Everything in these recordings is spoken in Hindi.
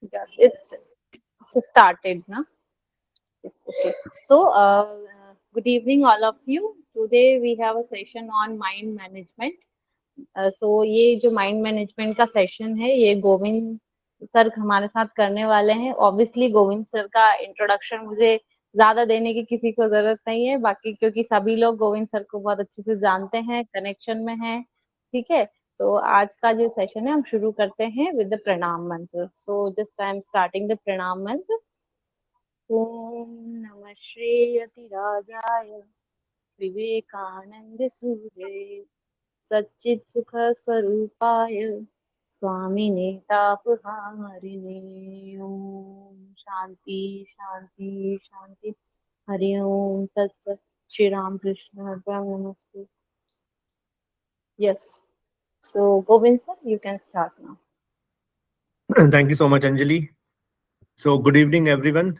Yes, it's started, na? Yes, okay. So, good evening, all of you. Today we have a session on mind management. सो ये जो माइंड मैनेजमेंट का सेशन है ये गोविंद सर हमारे साथ करने वाले हैं। ऑब्वियसली गोविंद सर का इंट्रोडक्शन मुझे ज्यादा देने की किसी को जरूरत नहीं है, बाकी क्योंकि सभी लोग गोविंद सर को बहुत अच्छे से जानते हैं, कनेक्शन में हैं। ठीक है, तो आज का जो सेशन है हम शुरू करते हैं विद द प्रणाम मंत्र। So just I am starting the प्रणाम मंत्र। ओम नमः श्री यतिराजाय विवेकानंद सूर्य सच्चित सुख स्वरूपाय स्वामिने तापहारिणे। ओम शांति शांति शांति। हरि ओम तत्सत। श्री राम कृष्ण अर्पणमस्तु। नमस्ते। Yes, so Govind sir you can start now. Thank you so much, Anjali. So, good evening, everyone.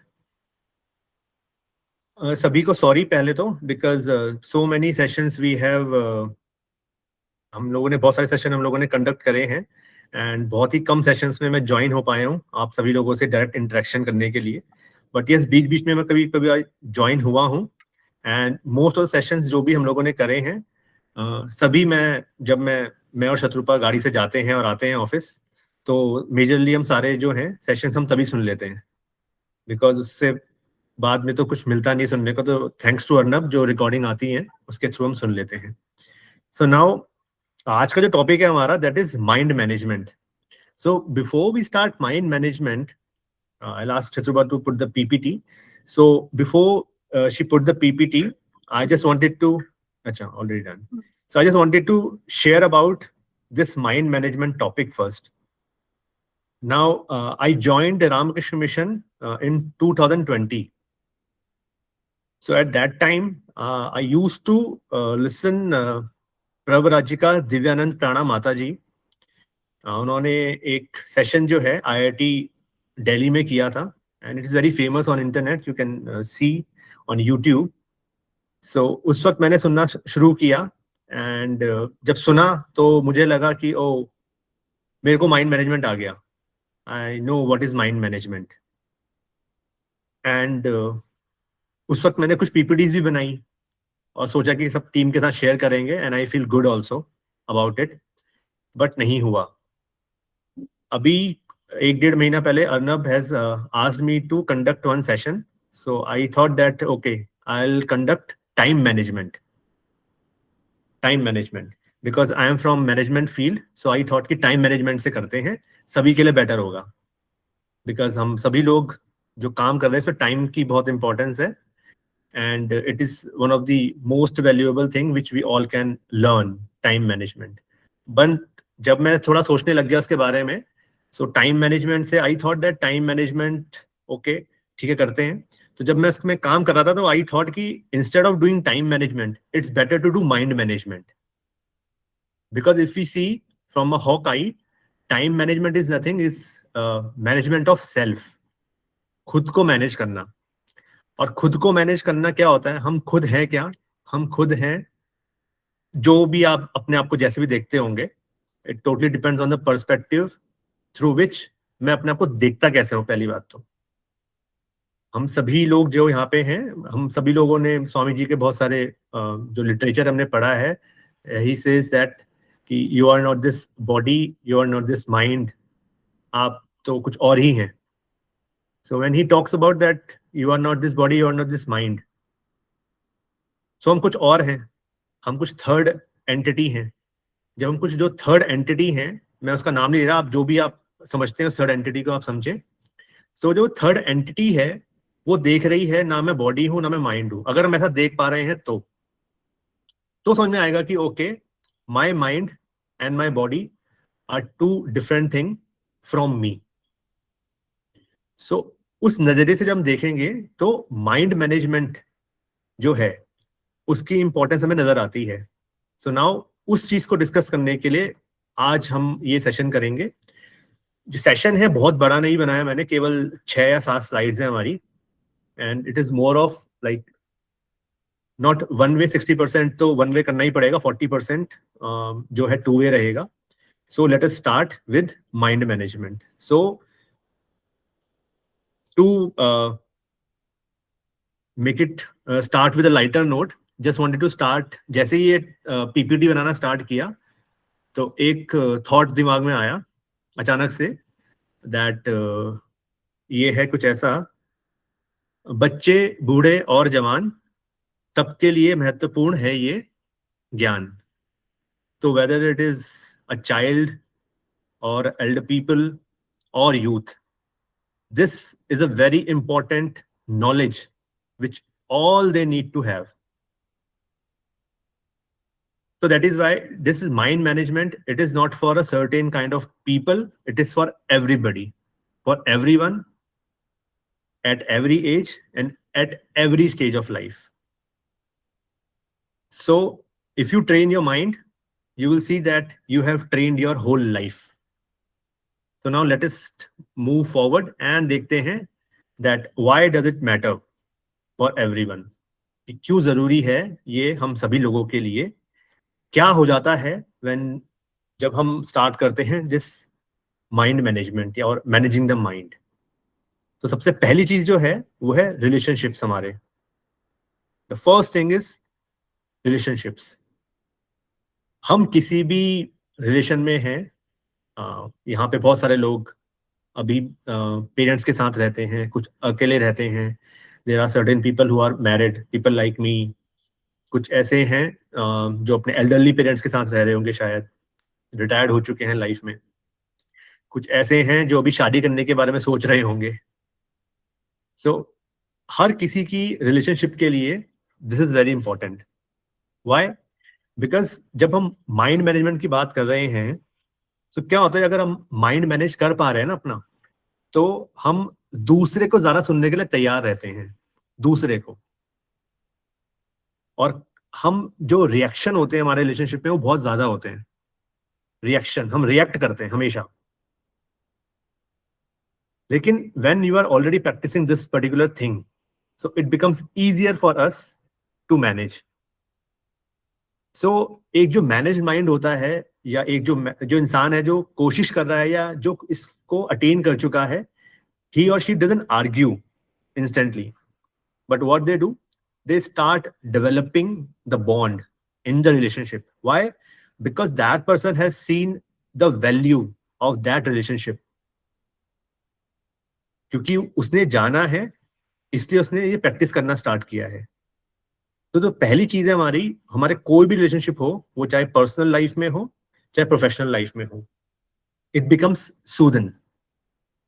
सभी को सॉरी पहले तो, because so many sessions we have. हम लोगों ने बहुत सारे सेशन हम लोगों ने कंडक्ट करे हैं एंड बहुत ही कम सेशंस में मैं ज्वाइन हो पाया हूँ आप सभी लोगों से डायरेक्ट इंटरेक्शन करने के लिए। बट यस, बीच बीच में मैं कभी कभी ज्वाइन हुआ हूँ एंड मोस्ट ऑफ सेशंस जो भी हम लोगों ने करे हैं सभी जब मैं और शत्रुपा गाड़ी से जाते हैं और आते हैं ऑफिस, तो मेजरली हम सारे जो हैं सेशंस हम तभी सुन लेते हैं, बिकॉज उससे बाद में तो कुछ मिलता नहीं सुनने को। तो थैंक्स टू अर्नब जो रिकॉर्डिंग आती है उसके थ्रू हम सुन लेते हैं। सो नाउ आज का जो टॉपिक है हमारा that is mind management. So before we start mind management, I will ask Chatruba to put the PPT. So before she put the PPT, I just wanted to, acha, already done. So I just wanted to share about this mind management topic first. Now I joined the Ramakrishna Mission in 2020. So at that time I used to listen Pravrajika Divyanandaprana Mata जी, उन्होंने एक सेशन जो है IIT दिल्ली में किया था and it is very famous on internet, you can see on YouTube. So उस वक्त मैंने सुनना शुरू किया एंड जब सुना तो मुझे लगा कि ओ मेरे को माइंड मैनेजमेंट आ गया, I know what is mind management. And उस वक्त मैंने कुछ PPTs भी बनाई और सोचा कि सब टीम के साथ शेयर करेंगे and I feel good also about it, but नहीं हुआ। अभी 1-1.5 महीना पहले Arnab has asked me to conduct one session, so I thought that okay I will conduct time management because I am from management field. So I thought कि टाइम मैनेजमेंट से करते हैं, सभी के लिए बेटर होगा, बिकॉज हम सभी लोग जो काम कर रहे हैं इसमें टाइम की बहुत इंपॉर्टेंस है and it is one of the most valuable thing which we all can learn, time management. But जब मैं थोड़ा सोचने लग गया उसके बारे में, so time management से I thought that time management okay ठीक है करते हैं। तो जब मैं इसमें काम कर रहा था तो I thought कि instead of doing time management it's better to do mind management, because if we see from a hawk eye, time management is nothing, is management of self, खुद को मैनेज करना। और खुद को मैनेज करना क्या होता है, हम खुद हैं क्या, हम खुद हैं जो भी आप अपने आप को जैसे भी देखते होंगे, it totally depends on the perspective through which मैं अपने आप को देखता कैसे हूं। पहली बात तो हम सभी लोग जो यहाँ पे हैं, हम सभी लोगों ने स्वामी जी के बहुत सारे जो लिटरेचर हमने पढ़ा है, ही सेज दैट कि you are not this body, you are not this mind, आप तो कुछ और ही हैं। So when he talks about that you are not this body, you are not this mind, so हम कुछ और हैं, हम कुछ थर्ड एंटिटी हैं। जब हम कुछ जो थर्ड एंटिटी हैं, मैं उसका नाम नहीं ले रहा, आप जो भी आप समझते हैं थर्ड एंटिटी को आप समझें। सो जो थर्ड एंटिटी है वो देख रही है, ना मैं बॉडी हूं ना मैं माइंड हूं। अगर हम ऐसा देख पा रहे हैं तो समझ में आएगा कि okay my mind and my body are two different thing from me. So उस नजरिए से जब हम देखेंगे तो माइंड मैनेजमेंट जो है उसकी इंपॉर्टेंस हमें नजर आती है। सो नाउ उस चीज को डिस्कस करने के लिए आज हम ये सेशन करेंगे। जो सेशन है बहुत बड़ा नहीं बनाया मैंने, केवल 6 या 7 स्लाइड्स हैं हमारी, and it is more of like not one way. 60% तो वन वे करना ही पड़ेगा, 40% जो है 2 वे रहेगा। सो let us start with mind management. So to make it start with a lighter note, just wanted to start, जैसे ही ये पीपीटी बनाना स्टार्ट किया तो एक थॉट दिमाग में आया अचानक से, दैट ये है कुछ ऐसा, बच्चे बूढ़े और जवान सबके लिए महत्वपूर्ण है ये ज्ञान। तो whether it is a child और एल्डर पीपल और youth, this is a very important knowledge which all they need to have. So that is why this is mind management. It is not for a certain kind of people, it is for everybody, for everyone, at every age and at every stage of life. So if you train your mind, you will see that you have trained your whole life. So now let us move forward and देखते हैं that why does it matter for everyone? क्यों जरूरी है ये हम सभी लोगों के लिए? क्या हो जाता है when जब हम स्टार्ट करते हैं this माइंड मैनेजमेंट या और मैनेजिंग द माइंड? तो सबसे पहली चीज जो है वो है रिलेशनशिप्स हमारे। The first thing is relationships. हम किसी भी रिलेशन में हैं, यहाँ पे बहुत सारे लोग अभी पेरेंट्स के साथ रहते हैं, कुछ अकेले रहते हैं, there are certain people who are married, people like me, कुछ ऐसे हैं जो अपने एल्डरली पेरेंट्स के साथ रह रहे होंगे, शायद रिटायर्ड हो चुके हैं लाइफ में, कुछ ऐसे हैं जो अभी शादी करने के बारे में सोच रहे होंगे। सो हर किसी की रिलेशनशिप के लिए this is very important. Why? Because जब हम माइंड मैनेजमेंट की बात कर रहे हैं तो क्या होता है, अगर हम माइंड मैनेज कर पा रहे हैं ना अपना, तो हम दूसरे को ज्यादा सुनने के लिए तैयार रहते हैं, दूसरे को। और हम जो रिएक्शन होते हैं हमारे रिलेशनशिप में वो बहुत ज्यादा होते हैं। रिएक्शन, हम रिएक्ट करते हैं हमेशा। लेकिन when you are already practicing this particular thing, so it becomes easier for us to manage. So एक जो मैनेज माइंड होता है, या एक जो इंसान है जो कोशिश कर रहा है या जो इसको अटेन कर चुका है, he or she doesn't argue instantly, but what they do, they start developing the bond in the relationship. Why? Because that person has seen the value of that relationship, क्योंकि उसने जाना है, इसलिए उसने ये प्रैक्टिस करना स्टार्ट किया है। तो पहली चीज है हमारी, हमारे कोई भी रिलेशनशिप हो, वो चाहे पर्सनल लाइफ में हो चाहे प्रोफेशनल लाइफ में हो, it becomes Sudan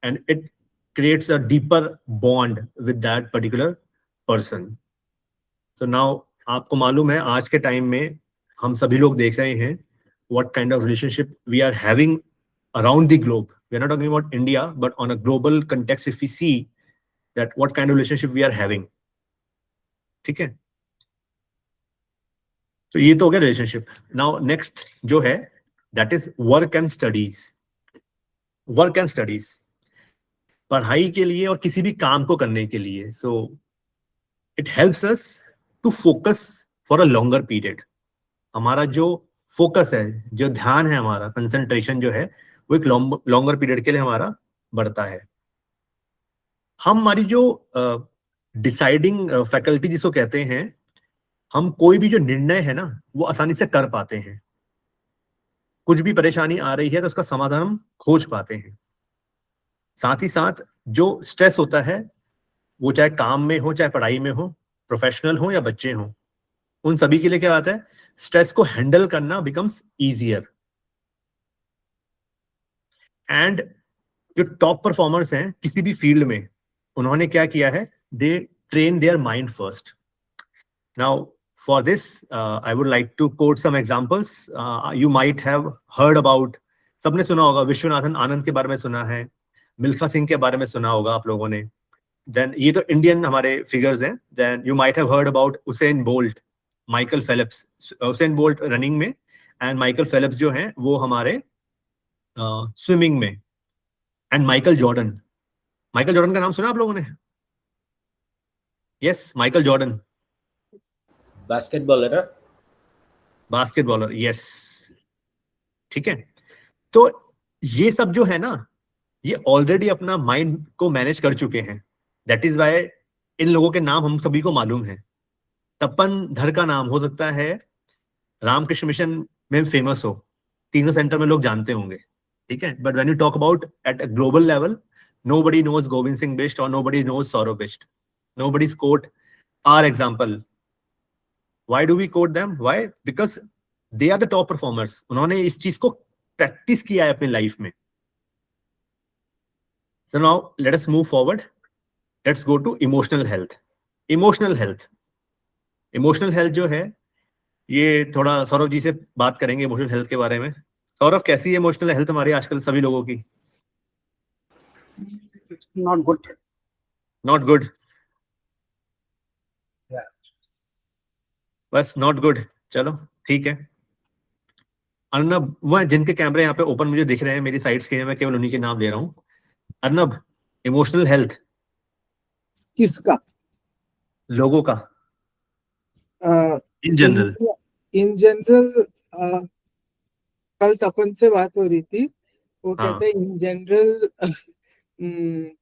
and it creates a deeper bond with that particular person. So now आपको मालूम है आज के टाइम में हम सभी लोग देख रहे हैं what kind of relationship we are having around the globe. We are not talking about India, but on a global context, if we see that what kind of relationship we are having. ठीक है, तो ये तो हो गया रिलेशनशिप। नाउ नेक्स्ट जो है that is work and studies. Work and studies, पढ़ाई के लिए और किसी भी काम को करने के लिए। So it helps us to focus for a longer period. हमारा जो फोकस है, जो ध्यान है, हमारा कंसंट्रेशन जो है, वो एक लॉन्गर पीरियड के लिए हमारा बढ़ता है। हमारी जो डिसाइडिंग फैकल्टी जिसको कहते हैं, हम कोई भी जो निर्णय है ना वो आसानी से कर पाते हैं। कुछ भी परेशानी आ रही है तो उसका समाधान हम खोज पाते हैं। साथ ही साथ जो स्ट्रेस होता है, वो चाहे काम में हो चाहे पढ़ाई में हो, प्रोफेशनल हो या बच्चे हो, उन सभी के लिए क्या आता है, स्ट्रेस को हैंडल करना बिकम्स इजियर। एंड जो टॉप परफॉर्मर्स हैं किसी भी फील्ड में, उन्होंने क्या किया है, they train their mind first. Now for this, I would like to quote some examples. You might have heard about, सबने सुना होगा, विश्वनाथन आनंद के बारे में सुना है, मिल्खा सिंह के बारे में सुना होगा आप लोगों ने। Then ये तो इंडियन हमारे फिगर्स हैं। Then you might have heard about Usain Bolt, Michael Phelps. Usain Bolt running में एंड माइकल फेलिप्स जो हैं वो हमारे स्विमिंग में। And Michael Jordan, Michael Jordan का नाम सुना आप लोगों ने? Yes, Michael Jordan basketballer. Basketballer, yes, ठीक है। तो ये सब जो है ना, ये ऑलरेडी अपना माइंड को मैनेज कर चुके हैं। दैट इज वाई इन लोगों के नाम हम सभी को मालूम है। तपन धर का नाम हो सकता है रामकृष्ण मिशन में फेमस हो, तीनों सेंटर में लोग जानते होंगे, ठीक है, but when you talk about at a global level, nobody knows Govind Singh Bisht or nobody knows Saurabh Bisht. Nobody's quote our example. Why do we quote them? Why? Because they are the top performers. उन्होंने इस चीज को प्रैक्टिस किया है अपनी लाइफ में. So now let us move forward. Let's go to emotional health. Emotional health. Emotional health जो है, ये थोड़ा सौरभ जी से बात करेंगे इमोशनल हेल्थ के बारे में. सौरभ, कैसी है इमोशनल हेल्थ हमारी आजकल सभी लोगों की? Not good. Not good. Yeah. बस नॉट गुड. चलो ठीक है. अर्नब, वह जिनके कैमरे यहाँ पे ओपन मुझे दिख रहे हैं मेरी साइड्स के, मैं केवल उन्हीं के नाम ले रहा हूँ. अर्नब, इमोशनल हेल्थ किसका? लोगों का इन जनरल. इन जनरल कल तपन से बात हो रही थी, वो हाँ. कहते हैं इन जनरल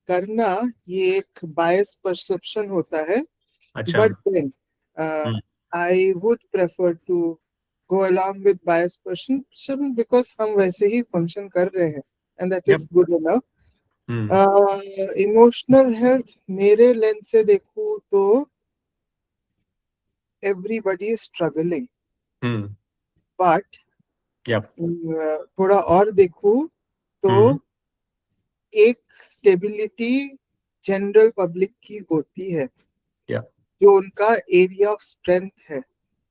करना ये एक बायस परसेप्शन होता है, अच्छा. But then I would prefer to go along with bias perception because हम वैसे ही फंक्शन कर रहे हैं and that is good enough. Emotional health मेरे लेंस से देखूं तो everybody is struggling, but Yep. थोड़ा और देखूं तो एक स्टेबिलिटी जनरल पब्लिक की होती है. Yeah. जो उनका एरिया ऑफ स्ट्रेंथ है,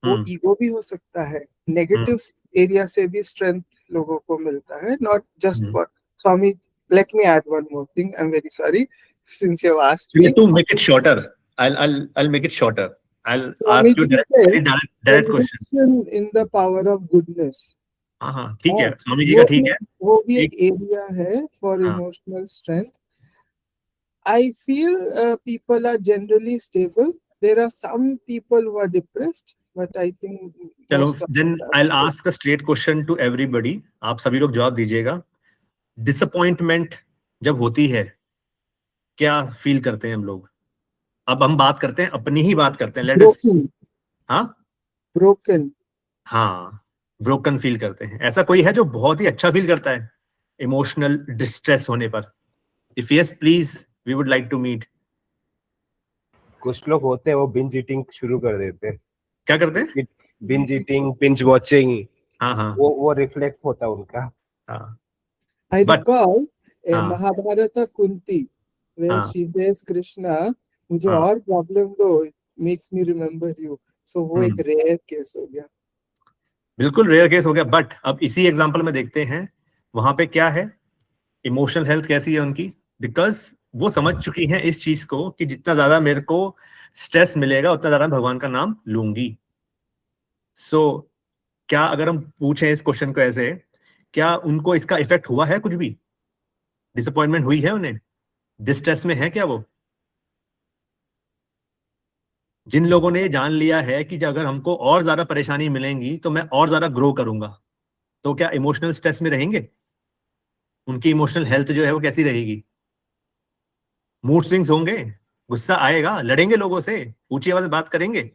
वो ईगो भी हो सकता है, नेगेटिव एरिया से भी स्ट्रेंथ लोगों को मिलता है, not just one. Swami, let me add one more thing. I'm very sorry since you have asked me. To make it shorter, I'll make it shorter. I'll Swami ask you ji direct question. In the power of goodness. हाँ, ठीक है. स्वामी जी का ठीक है. वो भी एक एरिया है for emotional strength. I feel people are generally stable. There are some people who are depressed, but I think. चलो, then I'll ask a straight question to everybody. आप सभी लोग जवाब दीजिएगा. डिसअपॉइंटमेंट जब होती है, क्या फील करते हैं हम लोग? अब हम बात करते हैं, अपनी ही बात करते हैं. Let us. हाँ, ब्रोकन. हाँ, ब्रोकन फील करते हैं. ऐसा कोई है जो बहुत ही अच्छा फील करता है इमोशनल डिस्ट्रेस होने पर? If yes, please, we would like to meet. कुछ लोग होते हैं वो बिंज ईटिंग शुरू कर देते हैं. क्या करते हैं? Binge eating, binge watching. हाँ, वो रिफ्लेक्स होता है उनका. हाँ. I recall Mahabharata Kunti where she says Krishna, मुझे और प्रॉब्लम दो, it makes me remember you. So वो एक रेयर केस हो गया. बिल्कुल रेयर केस हो गया. बट अब इसी एग्जांपल में देखते हैं वहां पे क्या है, इमोशनल हेल्थ कैसी है उनकी. बिकॉज वो समझ चुकी हैं इस चीज को कि जितना ज्यादा मेरे को स्ट्रेस मिलेगा उतना ज्यादा भगवान का नाम लूंगी. सो क्या अगर हम पूछें इस क्वेश्चन को ऐसे, क्या उनको इसका इफेक्ट हुआ है? कुछ भी डिसअपॉइंटमेंट हुई है उन्हें? डिस्ट्रेस में है क्या वो? जिन लोगों ने जान लिया है कि अगर हमको और ज्यादा परेशानी मिलेंगी तो मैं और ज्यादा ग्रो करूंगा, तो क्या इमोशनल स्ट्रेस में रहेंगे? उनकी इमोशनल हेल्थ जो है वो कैसी रहेगी? मूड स्विंग्स होंगे, गुस्सा आएगा, लड़ेंगे लोगों से, ऊंची आवाज में बात करेंगे.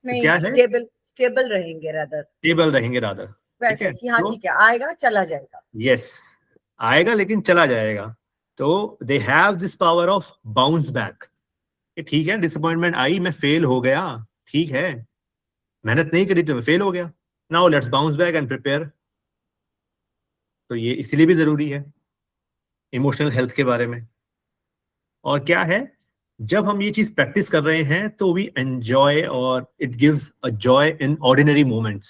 नहीं, क्या है? स्टेबल रहेंगे रादर. स्टेबल रहेंगे रादर. वैसे कि हाँ ठीक है, आएगा चला जाएगा. यस, आएगा लेकिन चला जाएगा. तो they have this power of bounce back. ठीक है, डिसअपॉइंटमेंट आई, मैं फेल हो गया, ठीक है, मेहनत नहीं करी तो मैं फेल हो गया. Now let's bounce back and prepare. तो ये इसलिए भी जरूरी है इमोशनल हेल्थ के बारे में. और क्या है, जब हम ये चीज प्रैक्टिस कर रहे हैं तो वी एंजॉय और it gives a joy in ordinary moments.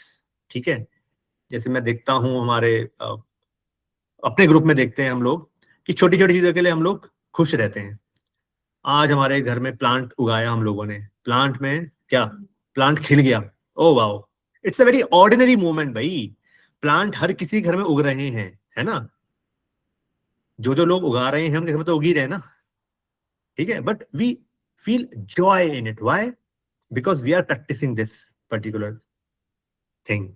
ठीक है, जैसे मैं देखता हूं हमारे अपने ग्रुप में देखते हैं हम लोग कि छोटी छोटी चीजों के लिए हम लोग खुश रहते हैं. आज हमारे घर में प्लांट उगाया हम लोगों ने, प्लांट में क्या, प्लांट खिल गया, oh wow, it's a very ordinary moment भाई. प्लांट हर किसी घर में उग रहे हैं, है ना? जो लोग उगा रहे हैं उनके घर में तो उग ही रहे ना, ठीक है, but we feel joy in it. Why? Because we are practising this particular thing.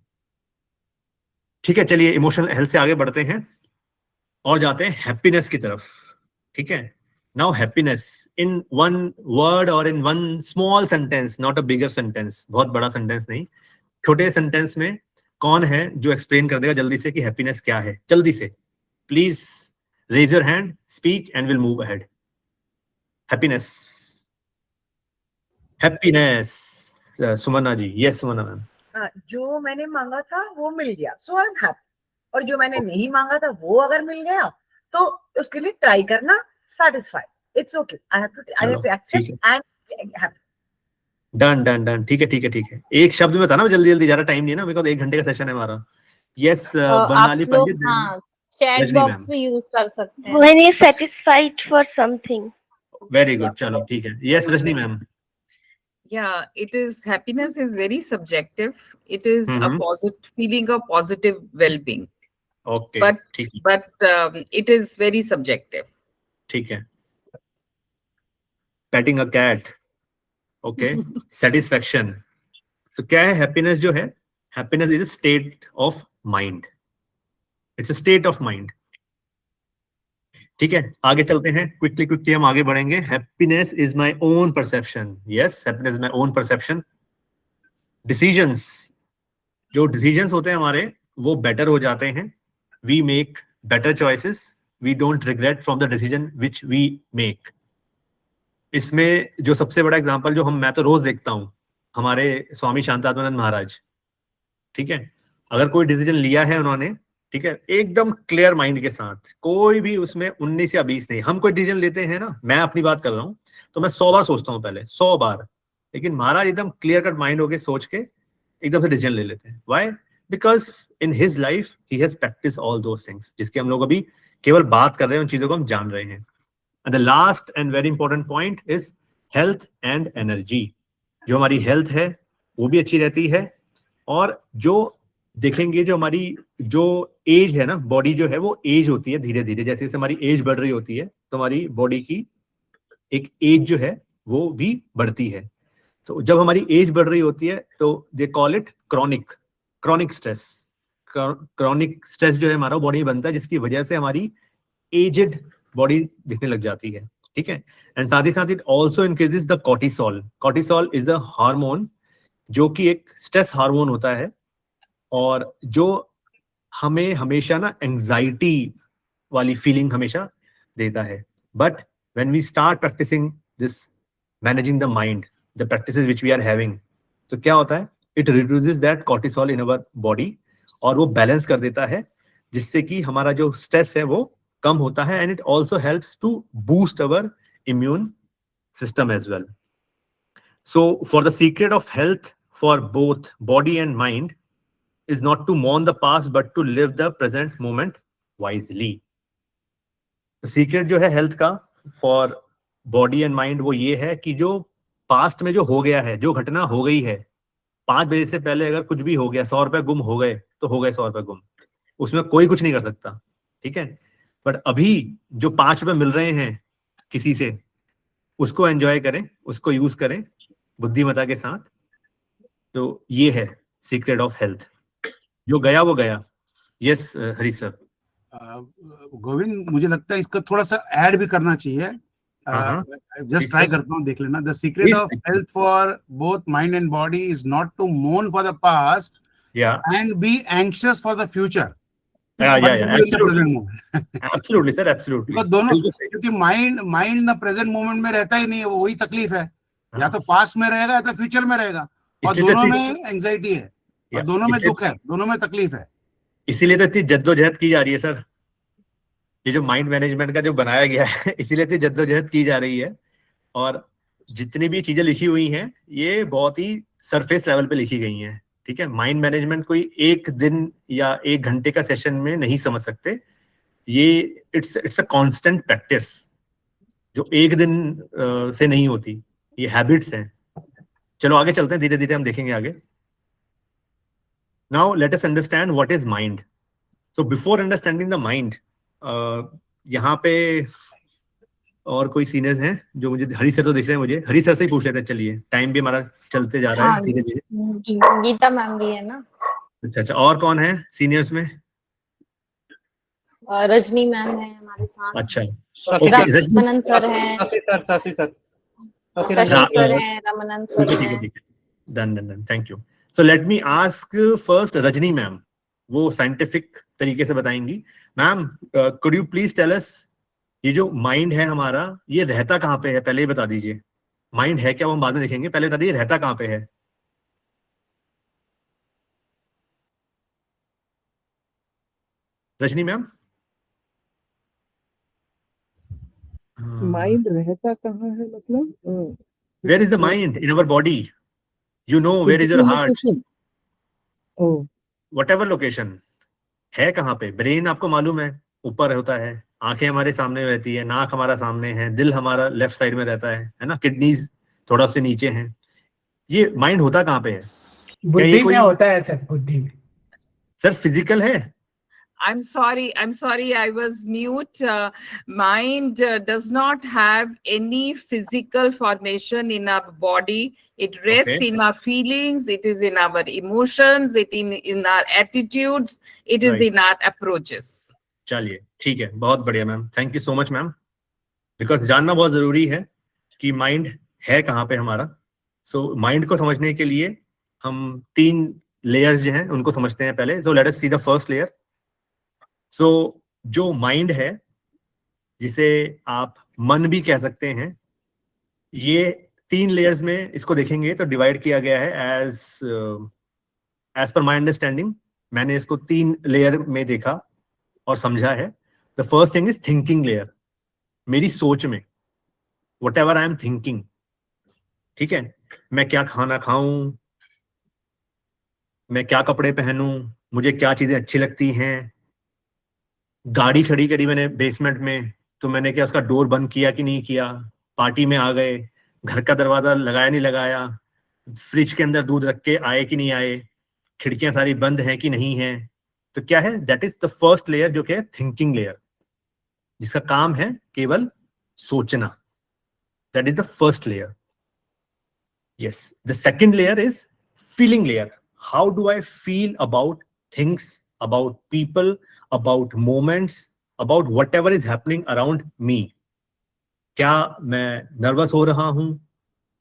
ठीक है, चलिए इमोशनल हेल्थ से आगे बढ़ते हैं और जाते हैं हैप्पीनेस की तरफ. ठीक है. Now happiness in one word और in one small sentence, not a bigger sentence, बहुत बड़ा सेंटेंस नहीं, छोटे सेंटेंस में कौन है जो एक्सप्लेन कर देगा जल्दी से कि हैप्पीनेस क्या है? जल्दी से please raise your hand, speak and will move ahead. Happiness, happiness. Sumana ji. Yes Sumana ma'am. जो मैंने मांगा था वो मिल गया, सो आई एम हैप्पी. और जो मैंने नहीं मांगा था वो अगर मिल गया तो उसके लिए ट्राई करना, satisfied. It's okay. I have to accept ठीक है. and happy. Done done done. ठीक है ठीक है ठीक है. एक शब्द में था ना, जल्दी जल्दी, ज्यादा टाइम नहीं है ना, बिकॉज 1 घंटे का सेशन है हमारा. यस बरनाली आप लोग पंडित. हाँ चैट रजनी बॉक्स मैम. भी यूज कर सकते हैं. When he's satisfied for something. Very good. चलो ठीक है. Yes Rajni ma'am. Yeah, it is, happiness is very subjective. It is a Mhm. positive feeling of positive well-being, okay. but ठीक है it is very subjective. ठीक है. Petting a cat. Okay. Satisfaction. तो क्या है हैप्पीनेस? जो है happiness is a state of mind. It's a state of mind. ठीक है. आगे चलते हैं. क्विकली हम आगे बढ़ेंगे. Happiness is my own perception. Yes, happiness is my own perception. Decisions, जो डिसीजंस होते हैं हमारे, वो बेटर हो जाते हैं. We make better choices. We don't regret from the decision which we make. इसमें जो सबसे बड़ा एग्जांपल जो मैं तो रोज देखता हूँ, हमारे स्वामी शांतात्मानंद महाराज. ठीक है. अगर कोई डिसीजन लिया है उन्होंने, ठीक है, एकदम क्लियर माइंड के साथ, कोई भी उसमें 19 या 20 नहीं. हम कोई डिसीजन लेते हैं ना, मैं अपनी बात कर रहा हूँ, तो मैं 100 बार सोचता हूँ, पहले 100 बार. लेकिन महाराज एकदम क्लियर कट माइंड होके सोच के एकदम से डिसीजन ले लेते हैं. Why? Because in his life he has practice all those things, जिसके हम लोग अभी केवल बात कर रहे हैं, उन चीजों को हम जान रहे हैं. And the last and very important point is health and energy. जो हमारी हेल्थ है वो भी अच्छी रहती है, और जो देखेंगे जो हमारी जो एज है ना, बॉडी जो है वो एज होती है धीरे धीरे. जैसे जैसे हमारी एज बढ़ रही होती है तो हमारी बॉडी की एक एज जो है वो भी बढ़ती है. तो जब हमारी एज बढ़ रही होती है तो they call it chronic stress. Chronic stress जो है हमारा बॉडी में बनता है, जिसकी वजह से हमारी एजेड बॉडी दिखने लग जाती है. ठीक है. एंड साथ ही साथ it also increases the cortisol. Cortisol is a hormone जो कि एक स्ट्रेस हार्मोन होता है, और जो हमें हमेशा ना एंजाइटी वाली फीलिंग हमेशा देता है. But when we start practising this managing the mind, the practices which we are having, तो क्या होता है, it reduces that cortisol in our body, और वो बैलेंस कर देता है, जिससे कि हमारा जो स्ट्रेस है वो कम होता है. And it also helps to boost our immune system as well. So for the secret of health for both body and mind is not to mourn the past but to live the present moment wisely. तो सीक्रेट जो है हेल्थ का फॉर बॉडी एंड माइंड वो ये है कि जो पास्ट में जो हो गया है, जो घटना हो गई है, 5 बजे से पहले अगर कुछ भी हो गया, 100 रुपए गुम हो गए तो हो गए 100 रुपए गुम, उसमें कोई कुछ नहीं कर सकता. ठीक है. बट अभी जो 5 रुपए मिल रहे हैं किसी से, उसको एंजॉय करें, उसको यूज करें बुद्धिमत्ता के साथ. तो ये है सीक्रेट ऑफ हेल्थ. जो गया वो गया. यस हरी सर. गोविंद, मुझे लगता है इसका थोड़ा सा ऐड भी करना चाहिए. जस्ट ट्राई करता हूँ, देख लेना. The secret of health for both mind and body is not to mourn for the past and be anxious for the future. Absolutely sir, absolutely. दोनों, क्योंकि माइंड द प्रेजेंट मोमेंट में रहता ही नहीं है, वही तकलीफ है. या तो पास्ट में रहेगा या तो फ्यूचर में रहेगा, और दोनों में एंजाइटी है, और दोनों में दुख है, दोनों में तकलीफ है. इसीलिए तो इतनी जद्दोजहद की जा रही है सर. ये जो माइंड मैनेजमेंट का जो बनाया गया है, इसीलिए इतनी जद्दोजहद की जा रही है. और जितनी भी चीजें लिखी हुई हैं ये बहुत ही सरफेस लेवल पे लिखी गई हैं. ठीक है. माइंड मैनेजमेंट कोई 1 दिन या 1 घंटे का सेशन में नहीं समझ सकते. ये इट्स अ कांस्टेंट प्रैक्टिस, जो 1 दिन से नहीं होती. ये हैबिट्स हैं. चलो आगे चलते हैं, धीरे धीरे हम देखेंगे आगे. Now let us understand what is mind. So before understanding the mind, यहाँ पे और कोई सीनियर्स हैं जो मुझे, हरी सर तो दिख रहे हैं मुझे, हरी सर से ही पूछ लेते हैं. चलिए, टाइम भी हमारा चलते जा रहा है धीरे धीरे. गीता मैम भी है ना. अच्छा, और कौन है सीनियर्स में? रजनी मैम है हमारे साथ. अच्छा, रमनन सर हैं, शशि Ra- सर uh, हैं, रमनन ठीक सर है ठीक है हैं. ठीक है, done, thank you. So let me ask first Rajni ma'am, वो साइंटिफिक तरीके से बताएंगी. Ma'am, could you please tell us, ये जो माइंड है हमारा, ये रहता कहाँ पे है, पहले ही बता दीजिए. माइंड है क्या वो हम बाद में देखेंगे, पहले बता दीजिए रहता कहाँ पे है. रजनी मैम. माइंड रहता कहाँ है मतलब where is the mind in our body? You know where is your physical heart, location. Oh what location है कहाँ पे. ब्रेन आपको मालूम है ऊपर होता है, आंखें हमारे सामने रहती है, नाक हमारा सामने है, दिल हमारा लेफ्ट साइड में रहता है ना, किडनीज थोड़ा से नीचे हैं. ये माइंड होता कहाँ पे है? क्या ये बुद्धि कोई में होता है सर, बुद्धि में. सर फिजिकल है? I'm sorry, I was mute. Mind does not have any physical formation in our body. It rests Okay. in our feelings, it is in our emotions, in our attitudes, it is Right. in our approaches. चलिए ठीक है, बहुत बढ़िया ma'am, thank you so much ma'am. Because जानना बहुत जरूरी है कि माइंड है कहाँ पे हमारा. सो माइंड को समझने के लिए हम 3 लेयर्स जो हैं उनको समझते हैं पहले. So let us see the first layer. So जो माइंड है, जिसे आप मन भी कह सकते हैं, ये 3 लेयर्स में इसको देखेंगे तो डिवाइड किया गया है एज पर माई अंडरस्टैंडिंग. मैंने इसको 3 लेयर में देखा और समझा है. The first thing is thinking layer. मेरी सोच में, what ever I am thinking, ठीक है, मैं क्या खाना खाऊं, मैं क्या कपड़े पहनूं, मुझे क्या चीजें अच्छी लगती हैं. गाड़ी खड़ी करी मैंने बेसमेंट में, तो मैंने क्या उसका डोर बंद किया कि नहीं किया. पार्टी में आ गए, घर का दरवाजा लगाया नहीं लगाया, फ्रिज के अंदर दूध रख के आए कि नहीं आए, खिड़कियां सारी बंद हैं कि नहीं है. तो क्या है, that is the first layer, जो क्या है थिंकिंग लेयर, जिसका काम है केवल सोचना. That is the first layer. Yes. The second layer is feeling layer. How do I feel about things, about people, about moments, about whatever is happening around me? क्या मैं नर्वस हो रहा हूं,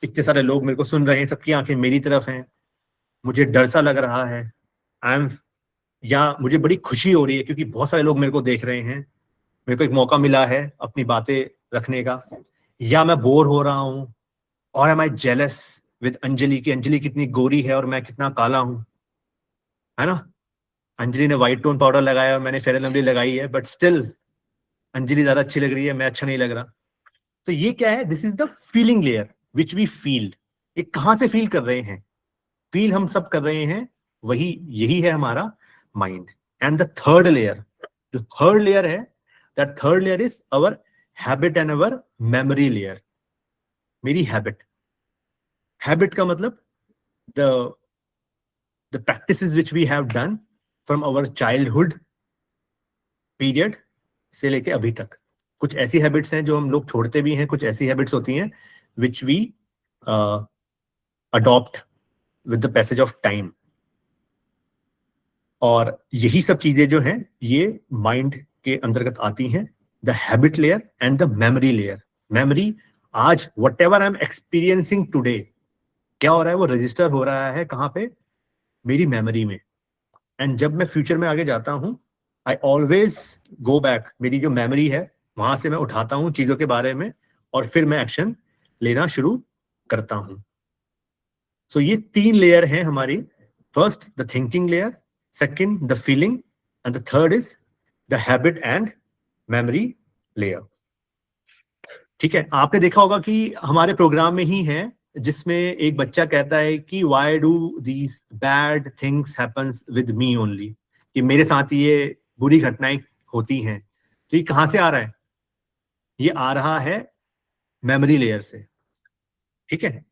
इतने सारे लोग मेरे को सुन रहे हैं, सबकी आंखें मेरी तरफ हैं, मुझे डर सा लग रहा है, या मुझे बड़ी खुशी हो रही है क्योंकि बहुत सारे लोग मेरे को देख रहे हैं, मेरे को एक मौका मिला है अपनी बातें रखने का. या मैं बोर हो रहा हूं, और am I jealous with Anjali की अंजलि कितनी गोरी है और मैं कितना काला हूं, है ना. अंजलि ने व्हाइट टोन पाउडर लगाया और मैंने फेयर एंड लवली लगाई है, बट स्टिल अंजलि ज्यादा अच्छी लग रही है, मैं अच्छा नहीं लग रहा. तो ये क्या है, this is the feeling layer which we feel. ये कहां से फील कर रहे हैं, फील हम सब कर रहे हैं, वही यही है हमारा mind. And the third layer, जो थर्ड लेयर है, that third layer is our habit and our memory layer. मेरी हैबिट, हैबिट का मतलब the practices which we have done from our childhood period से लेके अभी तक. कुछ ऐसी हैबिट्स हैं जो हम लोग छोड़ते भी हैं, कुछ ऐसी हैबिट्स होती हैं which we adopt with the passage of time. और यही सब चीजें जो हैं ये माइंड के अंतर्गत आती हैं. The habit layer and the memory layer. Memory, आज whatever I am experiencing today, क्या हो रहा है, वो रजिस्टर हो रहा है कहाँ पे, मेरी मेमोरी में. एंड जब मैं फ्यूचर में आगे जाता हूं, आई ऑलवेज गो बैक, मेरी जो मेमोरी है वहां से मैं उठाता हूं चीजों के बारे में और फिर मैं एक्शन लेना शुरू करता हूं. सो ये 3 लेयर हैं हमारी. First the thinking layer, second the feeling, and the third is the habit and memory layer. ठीक है, आपने देखा होगा कि हमारे प्रोग्राम में ही है जिसमें एक बच्चा कहता है कि why do these bad things happens with me only, कि मेरे साथ ये बुरी घटनाएं होती हैं. तो ये कहां से आ रहा है, ये आ रहा है मेमोरी लेयर से. ठीक है,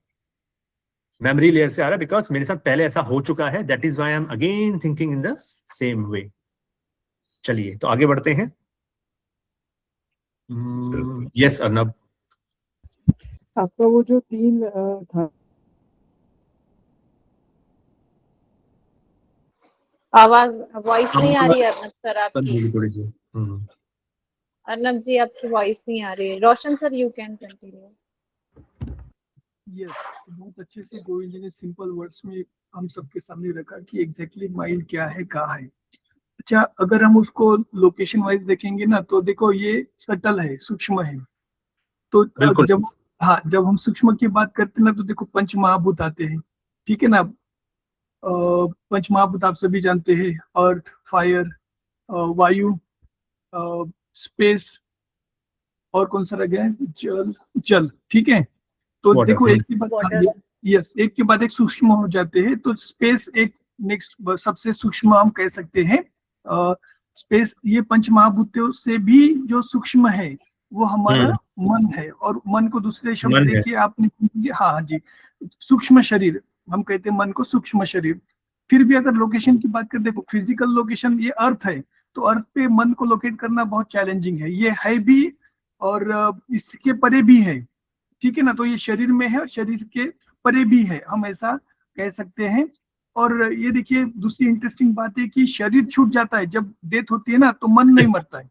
मेमोरी लेयर से आ रहा है बिकॉज मेरे साथ पहले ऐसा हो चुका है. That is why I am again thinking in the same वे. चलिए तो आगे बढ़ते हैं. यस अर्नब. आपका वो जो 3 था, आवाज वॉइस नहीं आ रही है अर्नब सर आपकी. थोड़ी सी. अर्नब जी आपकी वॉइस नहीं आ रही है। Roshan sir you can continue. Yes, बहुत अच्छे से गोविंद जी ने सिंपल वर्ड्स में हम सबके सामने रखा कि एग्जैक्टली माइंड क्या है, कहाँ है। अच्छा, अगर हम उसको लोकेशन वाइज देखेंगे ना, तो देखो ये सटल है, सूक्ष्म है। तो बिल्कुल। जब जब हम सूक्ष्म की बात करते हैं ना, तो देखो पंच महाभूत आते हैं, ठीक है ना। पंच महाभूत आप सभी जानते हैं, अर्थ, फायर, वायु, स्पेस, और कौन सा रह गया है, जल, जल, ठीक है। तो Water, देखो एक के बाद Water. यस, एक के बाद एक सूक्ष्म हो जाते हैं। तो स्पेस एक नेक्स्ट सबसे सूक्ष्म हम कह सकते हैं। स्पेस ये पंच महाभूतों से भी जो सूक्ष्म है वो हमारा मन है, और मन को दूसरे शब्द मन है। देखिए आपने, हाँ जी, सूक्ष्म शरीर, हम कहते हैं मन को सूक्ष्म शरीर। फिर भी अगर लोकेशन की बात करें, देखो फिजिकल लोकेशन ये अर्थ है, तो अर्थ पे मन को लोकेट करना बहुत चैलेंजिंग है, ये है भी और इसके परे भी है, ठीक है ना। तो ये शरीर में है और शरीर के परे भी है, हम ऐसा कह सकते हैं। और ये देखिए दूसरी इंटरेस्टिंग बात है कि शरीर छूट जाता है जब डेथ होती है ना, तो मन नहीं मरता है।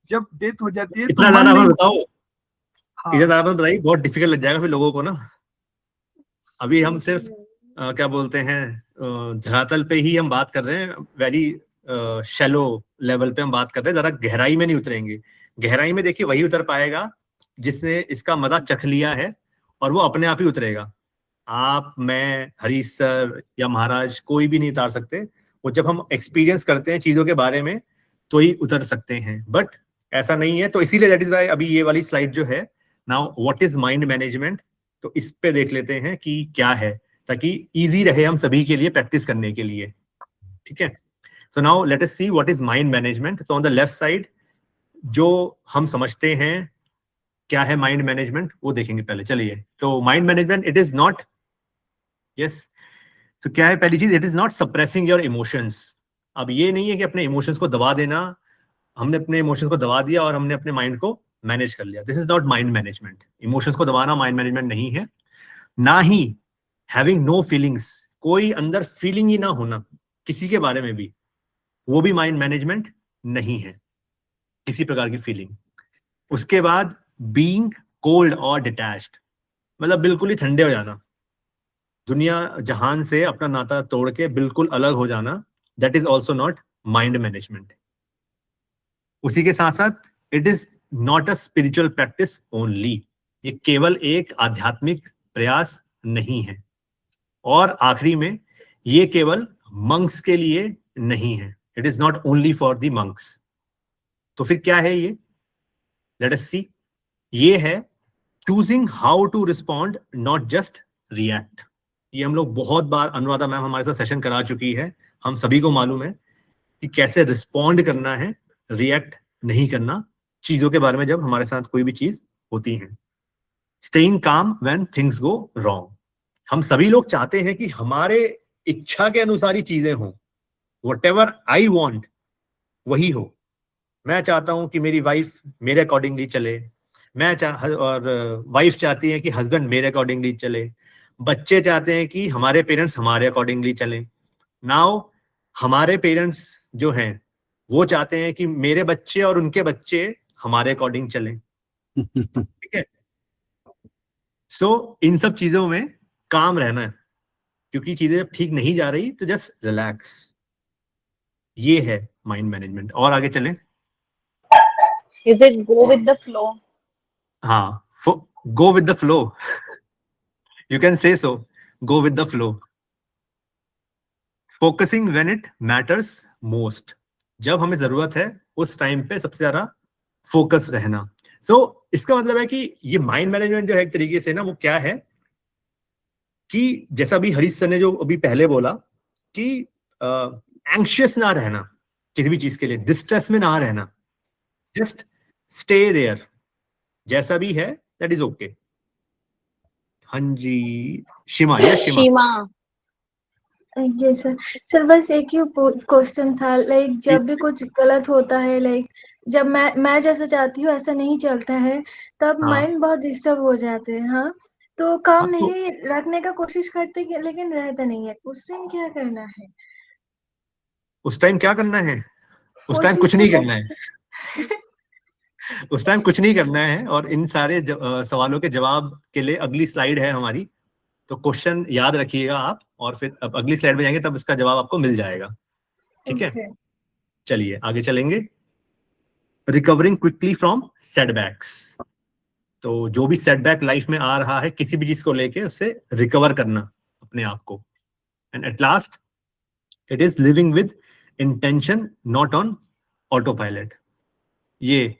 जब डेथ हो जाती है तो इतना मन ज्यादा नहीं, मत बताओ, हाँ, इतना ज्यादा मत बताइए, बहुत डिफिकल्ट लग जाएगा फिर लोगों को ना। अभी हम सिर्फ क्या बोलते हैं, धरातल पे ही हम बात कर रहे हैं, वेरी शैलो लेवल पे हम बात कर रहे हैं, जरा गहराई में नहीं उतरेंगे। गहराई में देखिए वही उतर पाएगा जिसने इसका मजा चख लिया है, और वो अपने आप ही उतरेगा। आप, मैं, हरीश सर या महाराज कोई भी नहीं उतार सकते। वो जब हम एक्सपीरियंस करते हैं चीजों के बारे में तो ही उतर सकते हैं, बट ऐसा नहीं है। तो इसीलिए दैट इज वाई अभी ये वाली स्लाइड जो है, now what is mind management, तो इस पे देख लेते हैं कि क्या है, ताकि इजी रहे हम सभी के लिए प्रैक्टिस करने के लिए, ठीक है। So now let us see what is mind management. तो ऑन द लेफ्ट साइड जो हम समझते हैं क्या है माइंड मैनेजमेंट, वो देखेंगे पहले। चलिए, तो mind management, it is not, yes, तो क्या है पहली चीज, it is not suppressing your emotions. अब ये नहीं है कि अपने इमोशंस को दबा देना, हमने अपने इमोशंस को दबा दिया और हमने अपने माइंड को मैनेज कर लिया। This is not mind management. Emotions को दबाना माइंड मैनेजमेंट नहीं है। ना ही हैविंग नो फीलिंग्स, कोई अंदर फीलिंग ही ना होना किसी के बारे में भी, वो भी माइंड मैनेजमेंट नहीं है, किसी प्रकार की फीलिंग। उसके बाद बीइंग कोल्ड और डिटैच्ड, मतलब बिल्कुल ही ठंडे हो जाना, दुनिया जहान से अपना नाता तोड़ के बिल्कुल अलग हो जाना, that is also not mind management. उसी के साथ साथ it is not a spiritual practice only, ये केवल एक आध्यात्मिक प्रयास नहीं है। और आखिरी में, ये केवल मंक्स के लिए नहीं है, it is not only for the monks. तो फिर क्या है ये, लेट अस सी। ये है choosing how to respond, not just react. ये हम लोग बहुत बार, अनुराधा मैम हमारे साथ सेशन करा चुकी है, हम सभी को मालूम है कि कैसे रिस्पॉन्ड करना है, रिएक्ट नहीं करना चीजों के बारे में जब हमारे साथ कोई भी चीज होती है। स्टेइंग काम व्हेन थिंग्स गो रॉन्ग। हम सभी लोग चाहते हैं कि हमारे इच्छा के अनुसार ही चीजें हों, व्हाटएवर आई वांट वही हो। मैं चाहता हूं कि मेरी वाइफ मेरे अकॉर्डिंगली चले, और वाइफ चाहती है कि हस्बैंड मेरे अकॉर्डिंगली चले, बच्चे चाहते हैं कि हमारे पेरेंट्स हमारे अकॉर्डिंगली चले। नाउ हमारे पेरेंट्स जो हैं वो चाहते हैं कि मेरे बच्चे और उनके बच्चे हमारे अकॉर्डिंग चलें, ठीक है। सो इन सब चीजों में काम रहना है, क्योंकि चीजें जब ठीक नहीं जा रही तो जस्ट रिलैक्स। ये है माइंड मैनेजमेंट। और आगे चलें। Is it go with the flow? हाँ, go with the flow, you can say so, go with the flow. Focusing when it matters most, जब हमें जरूरत है उस टाइम पे सबसे ज्यादा फोकस रहना। सो इसका मतलब है कि ये माइंड मैनेजमेंट जो है एक तरीके से ना, वो क्या है कि जैसा भी हरीश सर ने जो अभी पहले बोला कि एंग्शियस ना रहना किसी भी चीज के लिए, डिस्ट्रेस में ना रहना, जस्ट स्टे देयर, जैसा भी है दैट इज ओके। हाँ जी शिमा, यस शिमा। शीमा, yes sir. सर बस एक ही क्वेश्चन था, लाइक जब भी कुछ गलत होता है, लाइक जब मैं जैसा चाहती हूँ ऐसा नहीं चलता है, तब हाँ। माइंड बहुत डिस्टर्ब हो जाते हैं। हाँ, तो काम हाँ, तो नहीं रखने का कोशिश करते लेकिन रहता नहीं है, उस टाइम क्या करना है? उस टाइम क्या करना है? उस टाइम कोशिश कुछ तो नहीं करना है। उस टाइम कुछ नहीं करना है, और इन सारे सवालों के जवाब के लिए अगली स्लाइड है हमारी, तो क्वेश्चन याद रखिएगा आप, और फिर अब अगली स्लाइड में जाएंगे तब इसका जवाब आपको मिल जाएगा। ठीक है, चलिए आगे चलेंगे। रिकवरिंग क्विकली फ्रॉम सेटबैक्स, तो जो भी सेटबैक लाइफ में आ रहा है किसी भी चीज को लेके, उससे रिकवर करना अपने आप को। And at last it is living with intention not on auto pilot. ये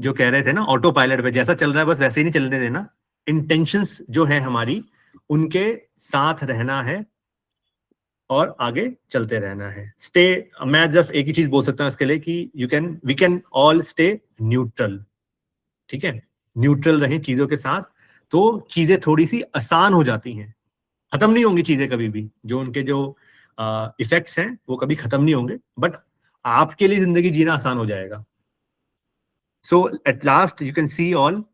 जो कह रहे थे ना, ऑटो पायलट पे जैसा चल रहा है बस वैसे ही नहीं चलने देना, इंटेंशंस जो है हमारी उनके साथ रहना है और आगे चलते रहना है। स्टे, मैं सिर्फ एक ही चीज बोल सकता हूँ इसके लिए कि we can all stay neutral. ठीक है, न्यूट्रल रहें चीजों के साथ, तो चीजें थोड़ी सी आसान हो जाती हैं। खत्म नहीं होंगी चीजें कभी भी, जो उनके जो इफेक्ट्स हैं वो कभी खत्म नहीं होंगे, बट आपके लिए जिंदगी जीना आसान हो जाएगा। So at last you can see all,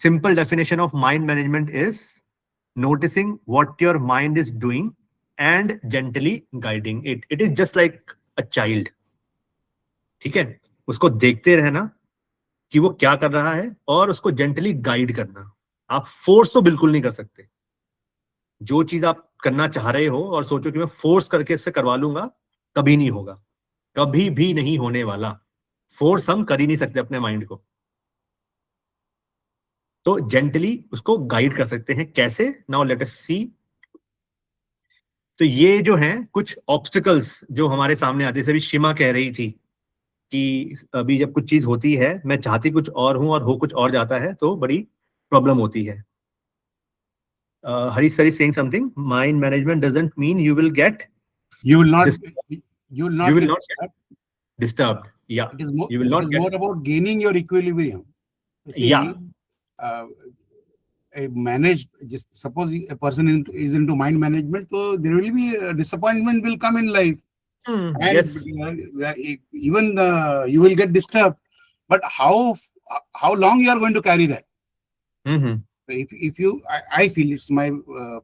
simple definition of mind management is noticing what your mind is doing and gently guiding it. It is just like a child. ठीक है, उसको देखते रहना कि वो क्या कर रहा है और उसको जेंटली गाइड करना। आप फोर्स तो बिल्कुल नहीं कर सकते। जो चीज आप करना चाह रहे हो और सोचो कि मैं फोर्स करके इससे करवा लूंगा, कभी नहीं होगा, कभी भी नहीं होने वाला। फोर्स हम कर ही नहीं सकते अपने माइंड को, तो जेंटली उसको गाइड कर सकते हैं। कैसे? नाउ लेट अस सी। तो ये जो हैं कुछ ऑब्स्टिकल्स जो हमारे सामने आते हैं, अभी शिमा कह रही थी कि अभी जब कुछ चीज होती है, मैं चाहती कुछ और हूं और हो कुछ और जाता है, तो बड़ी प्रॉब्लम होती है। Harish sir is saying something. Mind management doesn't mean you will not get disturbed. Yeah, It is more, you will not get more about gaining your equilibrium. See, yeah. Suppose a person is into mind management, so there will be a disappointment will come in life. And Yes. Even you will get disturbed. But how long you are going to carry that? Mm-hmm. If you, I feel it's my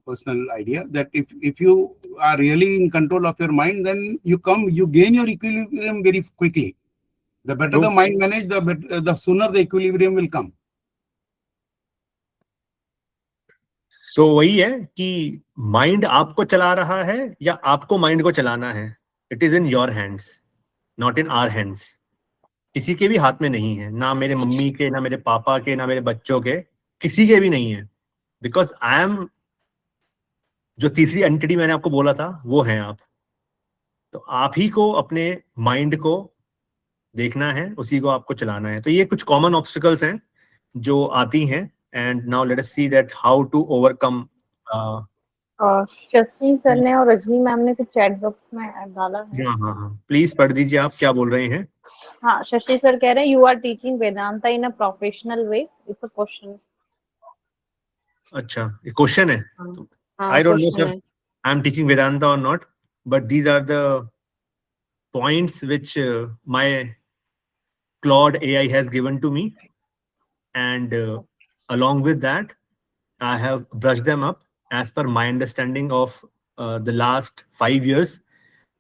personal idea that if you are really in control of your mind, then you gain your equilibrium very quickly. The better the mind managed, the sooner the equilibrium will come. So वही है कि माइंड आपको चला रहा है या आपको माइंड को चलाना है। It is in your hands, not in our hands. किसी के भी हाथ में नहीं है, ना मेरे मम्मी के, ना मेरे पापा के, ना मेरे बच्चों के, किसी के भी नहीं है। बिकॉज आई एम, जो तीसरी एंटिटी मैंने आपको बोला था वो है आप। तो आप ही को अपने माइंड को देखना है, उसी को आपको चलाना है। तो ये कुछ कॉमन ऑब्स्टिकल्स हैं जो आती हैं। And now let us see that how to overcome. Shashi sir ने और रजनी मैम ने कुछ चैट बॉक्स में डाला है। हाँ, प्लीज पढ़ दीजिए, आप क्या बोल रहे हैं। हाँ, शशि सर कह रहे हैं you are teaching Vedanta in a professional way. It's a question. अच्छा, ये क्वेश्चन है। I don't know sir, I am teaching Vedanta or not, but these are the points which my Claude AI has given to me, and along with that I have brushed them up as per my understanding of the last 5 years.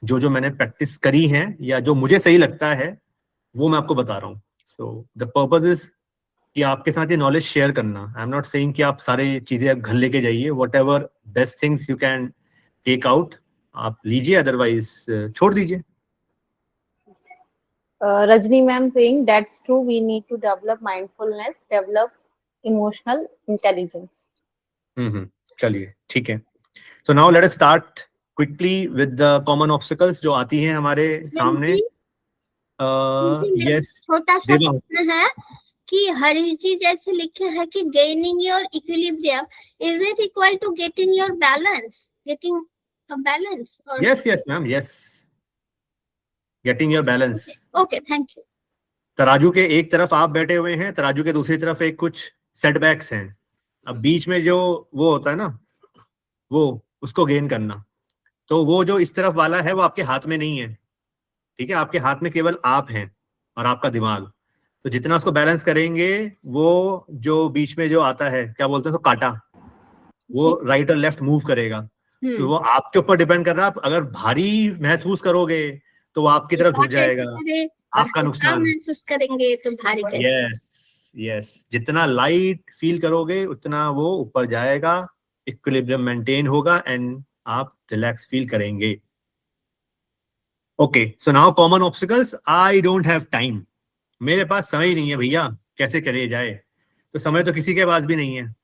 जो मैंने प्रैक्टिस करी है या जो मुझे सही लगता है वो मैं आपको बता रहा हूँ। सो द पर्पस इज कि आपके साथ ये नॉलेज शेयर करना। आई एम नॉट सेइंग कि आप सारी चीजें आप घर लेके जाइए। Whatever best things you can take out आप लीजिए, अदरवाइज छोड़ दीजिए। Rajni ma'am saying that's true. We need to develop mindfulness, develop emotional intelligence. चलिए ठीक है। So now let us start quickly with the common obstacles जो आती हैं हमारे सामने। Yes, छोटा सा प्रश्न है कि हरीश जी जैसे लिखे हैं कि gaining your equilibrium, is it equal to getting your balance, getting a balance? Or yes ma'am, yes, getting your balance. Okay, thank you. तराजू के एक तरफ आप बैठे हुए हैं, तराजू के दूसरी तरफ एक कुछ सेटबैक्स हैं। अब बीच में जो वो होता है ना, वो उसको गेन करना, तो वो जो इस तरफ वाला है वो आपके हाथ में नहीं है। ठीक है, आपके हाथ में केवल आप हैं और आपका दिमाग। तो जितना उसको बैलेंस करेंगे, वो जो बीच में जो आता है, क्या बोलते हैं, तो कांटा, वो राइट और लेफ्ट मूव करेगा। तो वो आपके ऊपर डिपेंड कर रहा है। आप अगर भारी महसूस करोगे तो वो आपकी तरफ झुक जाएगा। आपका हल्का नुकसान। महसूस करेंगे तो भारी कैसे? यस यस, जितना लाइट फील करोगे उतना वो ऊपर जाएगा, इक्विलिब्रियम मेंटेन होगा एंड आप रिलैक्स फील करेंगे। Okay, so now common obstacles. I don't have time, मेरे पास समय नहीं है भैया, कैसे करे जाए? तो समय तो किसी के पास भी नहीं है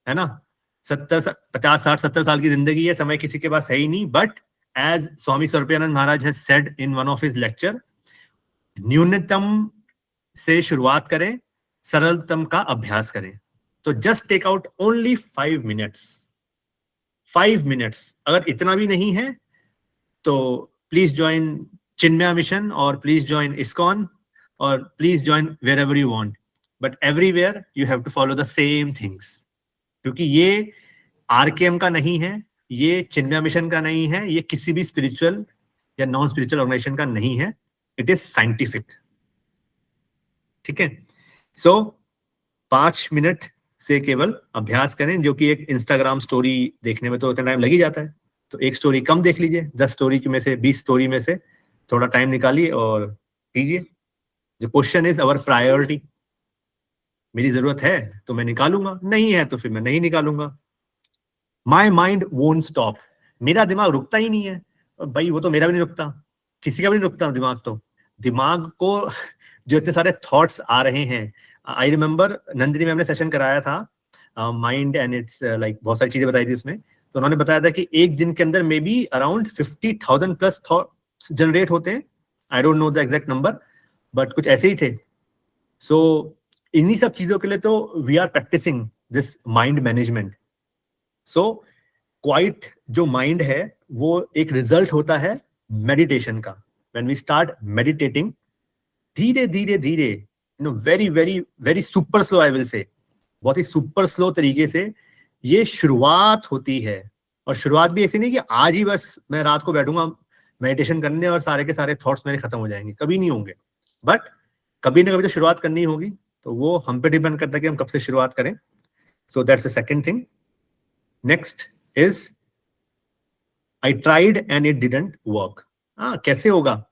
ना? 50, 60, 70 साल की जिंदगी है, समय किसी के पास है ही नहीं। But as Swami Swaroopananda Maharaj has said in one of his lecture, न्यूनतम से शुरुआत करें, सरलतम का अभ्यास करें। तो just take out only 5 minutes. 5 minutes, अगर इतना भी नहीं है तो प्लीज ज्वाइन चिन्मया मिशन और प्लीज ज्वाइन इस्कॉन और please join wherever you want, but everywhere you have to follow the same things. क्योंकि ये आरकेएम का नहीं है, ये चिन्मया मिशन का नहीं है, ये किसी भी स्पिरिचुअल या नॉन स्पिरिचुअल ऑर्गेनाइजेशन का नहीं है, इट इज साइंटिफिक। ठीक है, सो 5 मिनट से केवल अभ्यास करें, जो कि एक इंस्टाग्राम स्टोरी देखने में तो इतना टाइम लग ही जाता है, तो एक स्टोरी कम देख लीजिए, 10 स्टोरी में से 20 स्टोरी में से थोड़ा टाइम निकालिए और कीजिए। The question is our priority. मेरी जरूरत है तो मैं निकालूंगा, नहीं है तो फिर मैं नहीं निकालूंगा। माई माइंड वोंट स्टॉप, मेरा दिमाग रुकता ही नहीं है। भाई वो तो मेरा भी नहीं रुकता, किसी का भी नहीं रुकता दिमाग। तो दिमाग को जो इतने सारे थॉट्स आ रहे हैं, आई रिमेम्बर नंदिनी मैम ने सेशन कराया था माइंड एंड इट्स लाइक, बहुत सारी चीजें बताई थी उसमें। तो उन्होंने बताया था कि एक दिन के अंदर may be around 50,000 plus thoughts generate होते हैं। आई don't know the exact number, but कुछ ऐसे ही थे। सो इन्हीं सब चीजों के लिए तो we are practising this mind management. So quite जो माइंड है वो एक रिजल्ट होता है मेडिटेशन का। व्हेन वी स्टार्ट मेडिटेटिंग, धीरे धीरे धीरे, very very very super slow, I will say, बहुत ही सुपर स्लो तरीके से ये शुरुआत होती है। और शुरुआत भी ऐसी नहीं कि आज ही बस मैं रात को बैठूंगा मेडिटेशन करने और सारे के सारे थॉट्स मेरे खत्म हो जाएंगे, कभी नहीं होंगे। बट कभी ना कभी तो शुरुआत करनी होगी, तो वो हम पे डिपेंड करता है कि हम कब से शुरुआत करें। So that's the second thing. Next is I tried and it didn't work. कैसे होगा?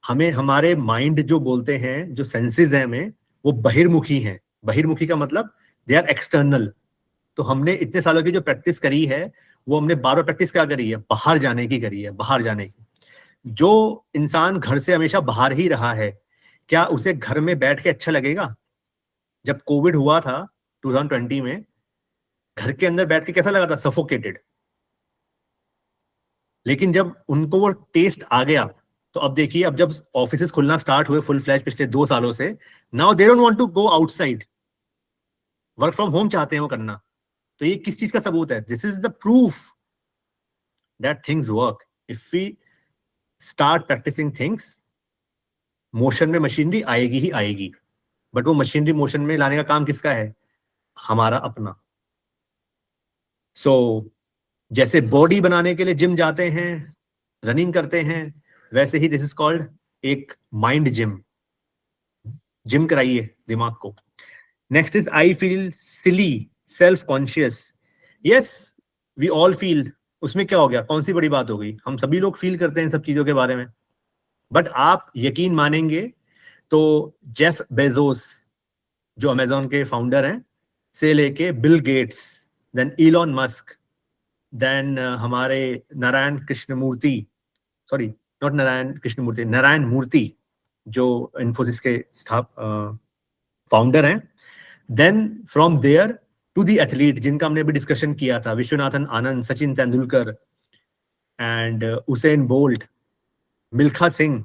हमें हमारे माइंड जो बोलते हैं, जो सेंसेस हैं हमें, वो बहिर्मुखी हैं। बहिर्मुखी का मतलब दे आर एक्सटर्नल। तो हमने इतने सालों की जो प्रैक्टिस करी है, वो हमने बार प्रैक्टिस क्या करी है? बाहर जाने की करी है, बाहर जाने की। जो इंसान घर से हमेशा बाहर ही रहा है, क्या उसे घर में बैठ के अच्छा लगेगा? जब कोविड हुआ था 2020 में, घर के अंदर बैठ के कैसा लगा था? सफोकेटेड। लेकिन जब उनको वो टेस्ट आ गया, तो अब देखिए, अब जब ऑफिसेस खुलना स्टार्ट हुए फुल फ्लैश पिछले 2 सालों से, now they don't want to go outside, work from home चाहते हैं वो करना। तो ये किस चीज का सबूत है? This is the proof that things work if we start practicing things. Motion में मशीनरी आएगी ही आएगी, बट वो मशीनरी मोशन में लाने का काम किसका है? हमारा अपना। सो जैसे बॉडी बनाने के लिए जिम जाते हैं, रनिंग करते हैं, वैसे ही दिस इज कॉल्ड एक माइंड जिम। जिम कराइए दिमाग को। Next is I feel silly, self conscious. Yes, we all feel. उसमें क्या हो गया? कौन सी बड़ी बात हो गई? हम सभी लोग फील करते हैं इन सब चीजों के बारे में। बट आप यकीन मानेंगे तो जेफ बेजोस, जो अमेजोन के फाउंडर हैं, से लेके Bill Gates, then Elon Musk, then हमारे नारायण कृष्णमूर्ति, सॉरी नॉट नारायण कृष्णमूर्ति, नारायण मूर्ति, जो इन्फोसिस के फाउंडर हैं। Then from there to the athlete, जिनका हमने अभी डिस्कशन किया था, Viswanathan Anand, Sachin Tendulkar and Usain Bolt, Milkha Singh.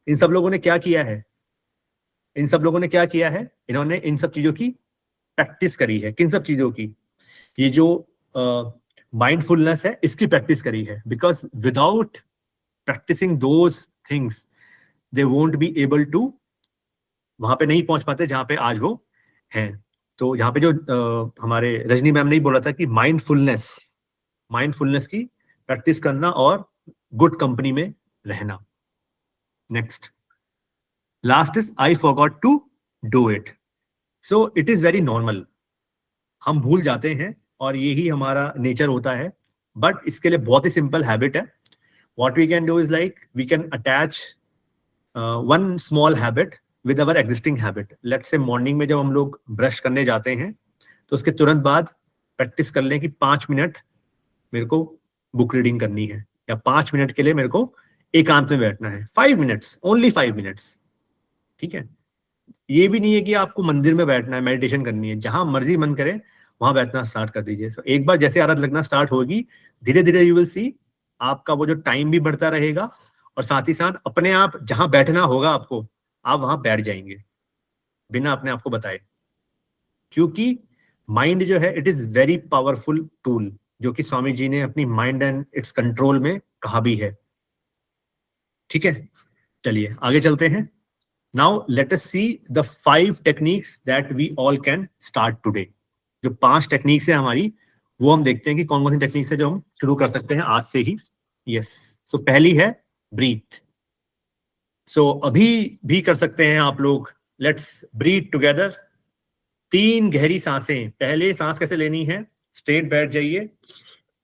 इन सब लोगों ने क्या किया है? इन सब लोगों ने क्या किया है? इन्होंने इन सब चीजों की प्रैक्टिस करी है। किन सब चीजों की? ये जो माइंडफुलनेस है, इसकी प्रैक्टिस करी है। Because without practicing those things they won't be able to, वहां पे नहीं पहुंच पाते जहां पे आज वो हैं। तो यहाँ पे जो हमारे रजनी मैम ने ही बोला था कि माइंडफुलनेस की प्रैक्टिस करना और गुड कंपनी में रहना। Next, last is I forgot to do it. So it is very normal, हम भूल जाते हैं और यही हमारा नेचर होता है। बट इसके लिए बहुत ही सिंपल हैबिट है। What we can do is like, we can attach one small habit with our existing habit. Let's say morning में जब हम लोग ब्रश करने जाते हैं तो उसके तुरंत बाद प्रैक्टिस कर लें कि 5 मिनट मेरे को बुक रीडिंग करनी है, या 5 मिनट के लिए मेरे को एकांत में बैठना है. 5 मिनट्स, ओनली 5 मिनट्स. ठीक है. ये भी नहीं है कि आपको मंदिर में बैठना है, मेडिटेशन करनी है. जहां मर्जी मन करे वहां बैठना स्टार्ट कर दीजिए. So, एक बार जैसे आदत लगना स्टार्ट होगी, धीरे धीरे यू विल सी आपका वो जो टाइम भी बढ़ता रहेगा, और साथ ही साथ अपने आप जहां बैठना होगा आपको, आप वहां बैठ जाएंगे बिना अपने आप को बताए. क्योंकि माइंड जो है, it is very powerful tool, जो कि स्वामी जी ने अपनी माइंड एंड इट्स कंट्रोल में कहा भी है. ठीक है, चलिए आगे चलते हैं. Now let us see the 5 techniques that we all can start today. जो 5 टेक्निक्स है हमारी, वो हम देखते हैं कि कौन कौन सी टेक्निक्स है जो हम शुरू कर सकते हैं आज से ही. यस, सो पहली है ब्रीथ. सो अभी भी कर सकते हैं आप लोग. Let's breathe together. 3 गहरी सांसें. पहले सांस कैसे लेनी है, स्ट्रेट बैठ जाइए,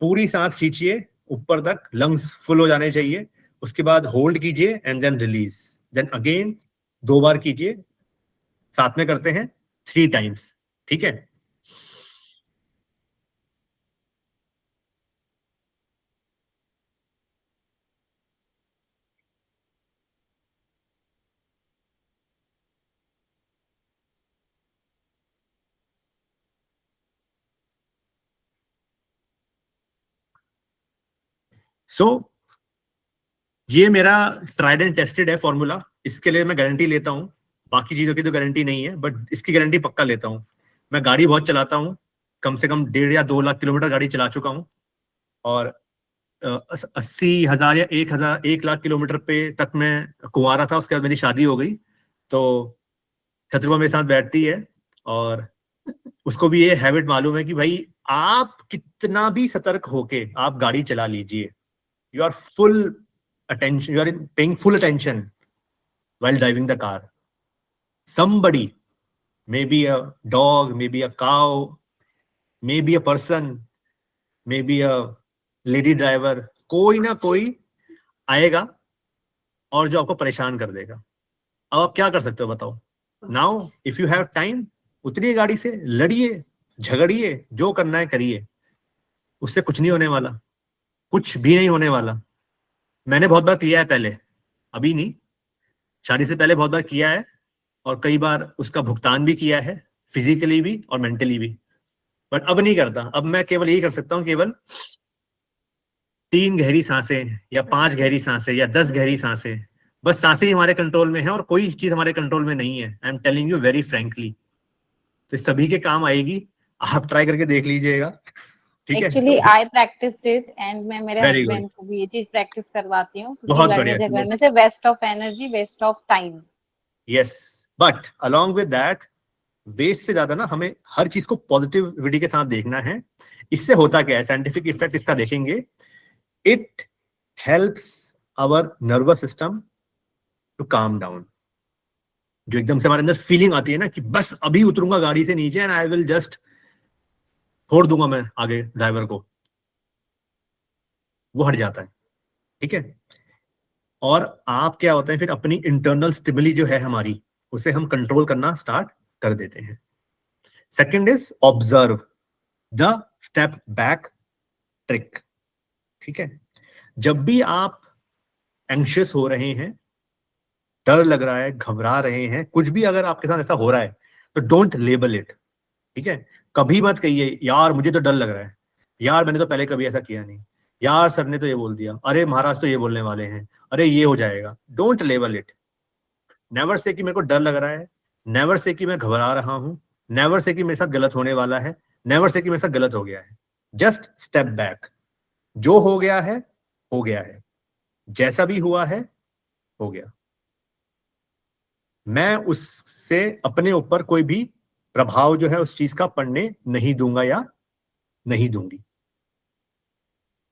पूरी सांस खींचिए ऊपर तक, लंग्स फुल हो जाने चाहिए. उसके बाद होल्ड कीजिए and then release. Then again 2 बार कीजिए. साथ में करते हैं 3 टाइम्स. ठीक है. सो ये मेरा ट्राइड एंड टेस्टेड है फॉर्मूला. इसके लिए मैं गारंटी लेता हूँ. बाकी चीजों की तो गारंटी नहीं है, बट इसकी गारंटी पक्का लेता हूँ. मैं गाड़ी बहुत चलाता हूँ, कम से कम 1.5 या 2 लाख किलोमीटर गाड़ी चला चुका हूँ, और 80,000 या 1 लाख किलोमीटर पे तक मैं कुंवारा था. उसके बाद मेरी शादी हो गई. तो शत्रुआ मेरे साथ बैठती है, और उसको भी ये हैबिट मालूम है कि भाई आप कितना भी सतर्क होके आप गाड़ी चला लीजिए, you are full attention, you are paying full attention while driving the car. Somebody, maybe a dog, maybe a cow, maybe a person, maybe a lady driver, कोई ना कोई आएगा और जो आपको परेशान कर देगा. अब आप क्या कर सकते हो बताओ. Now if you have time, उतरिए गाड़ी से, लड़िए, झगड़िए, जो करना है करिए. उससे कुछ नहीं होने वाला, कुछ भी नहीं होने वाला. मैंने बहुत बार किया है पहले, अभी नहीं, शादी से पहले बहुत बार किया है, और कई बार उसका भुगतान भी किया है, फिजिकली भी और मेंटली भी. बट अब नहीं करता. अब मैं केवल यही कर सकता हूँ, केवल 3 गहरी सांसें या 5 गहरी सांसें या 10 गहरी सांसें. बस सांसें ही हमारे कंट्रोल में है, और कोई चीज हमारे कंट्रोल में नहीं है. I am telling you very frankly. तो सभी के काम आएगी. आप ट्राई करके देख लीजिएगा. ठीक है. Actually I practised it, and मैं मेरे Very हस्बैंड को भी ये चीज प्रैक्टिस करवाती हूँ. बहुत लड़ने बढ़िया. झगड़ने से waste of energy, waste of time. Yes, but along with that, waste से ज्यादा ना हमें हर चीज को पॉजिटिविटी के साथ देखना है. इससे होता क्या है, साइंटिफिक इफेक्ट इसका देखेंगे. It helps our nervous system to calm down. जो एकदम से हमारे अंदर फीलिंग आती है ना कि बस अभी उतरूंगा गाड़ी से नीचे एंड आई विल जस्ट फोड़ दूंगा मैं आगे ड्राइवर को, वो हट जाता है. ठीक है. और आप क्या होता है, फिर अपनी इंटरनल स्टिमुली जो है हमारी, उसे हम कंट्रोल करना स्टार्ट कर देते हैं. Second is observe the step back trick. ठीक है. जब भी आप एंग्शियस हो रहे हैं, डर लग रहा है, घबरा रहे हैं, कुछ भी अगर आपके साथ ऐसा हो रहा है, तो डोंट लेबल इट. ठीक है. कभी मत कहिए यार मुझे तो डर लग रहा है, यार मैंने तो पहले कभी ऐसा किया नहीं, यार सर ने तो ये बोल दिया, अरे महाराज तो ये बोलने वाले हैं, अरे ये हो जाएगा. Don't label it. Never say कि मेरे को डर लग रहा है, नेवर से कि मैं घबरा रहा हूं, नेवर से कि मेरे साथ गलत होने वाला है, नेवर से कि मेरे साथ गलत हो गया है. Just step back. जो हो गया है हो गया है, जैसा भी हुआ है हो गया. मैं उससे अपने ऊपर कोई भी प्रभाव जो है उस चीज का पड़ने नहीं दूंगा या नहीं दूंगी.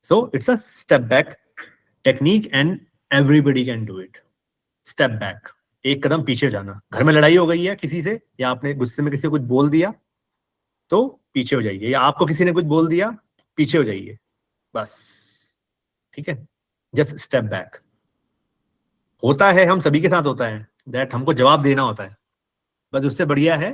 So it's a step back technique and everybody can do it. Step back, एक कदम पीछे जाना. घर में लड़ाई हो गई है किसी से, या आपने गुस्से में किसी को कुछ बोल दिया, तो पीछे हो जाइए, या आपको किसी ने कुछ बोल दिया, पीछे हो जाइए बस. ठीक है. जस्ट स्टेप बैक, होता है, हम सभी के साथ होता है, दैट हमको जवाब देना होता है, बस उससे बढ़िया है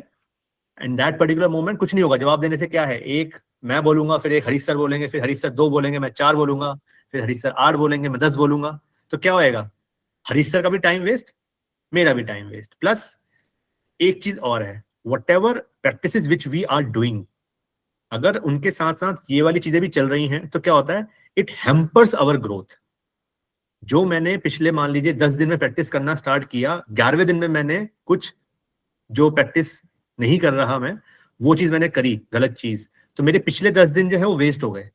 एंड दैट पर्टिकुलर मोमेंट कुछ नहीं होगा। जवाब देने से क्या है, एक मैं बोलूंगा, फिर एक हरीश सर बोलेंगे, फिर हरीश सर 2 बोलेंगे, मैं 4 बोलूंगा, फिर हरीश सर 8 बोलेंगे, मैं 10 बोलूंगा, तो क्या होएगा, हरीश सर का भी टाइम वेस्ट, मेरा भी टाइम वेस्ट। प्लस एक चीज और है, whatever practices which we are doing, अगर उनके साथ साथ ये वाली चीजें भी चल रही हैं तो क्या होता है, इट हैम्पर्स आवर ग्रोथ। जो मैंने पिछले मान लीजिए 10 दिन में प्रैक्टिस करना स्टार्ट किया, 11वें दिन में मैंने कुछ जो प्रैक्टिस नहीं कर रहा मैं, वो चीज मैंने करी, गलत चीज, तो मेरे पिछले 10 दिन जो है वो वेस्ट हो गए।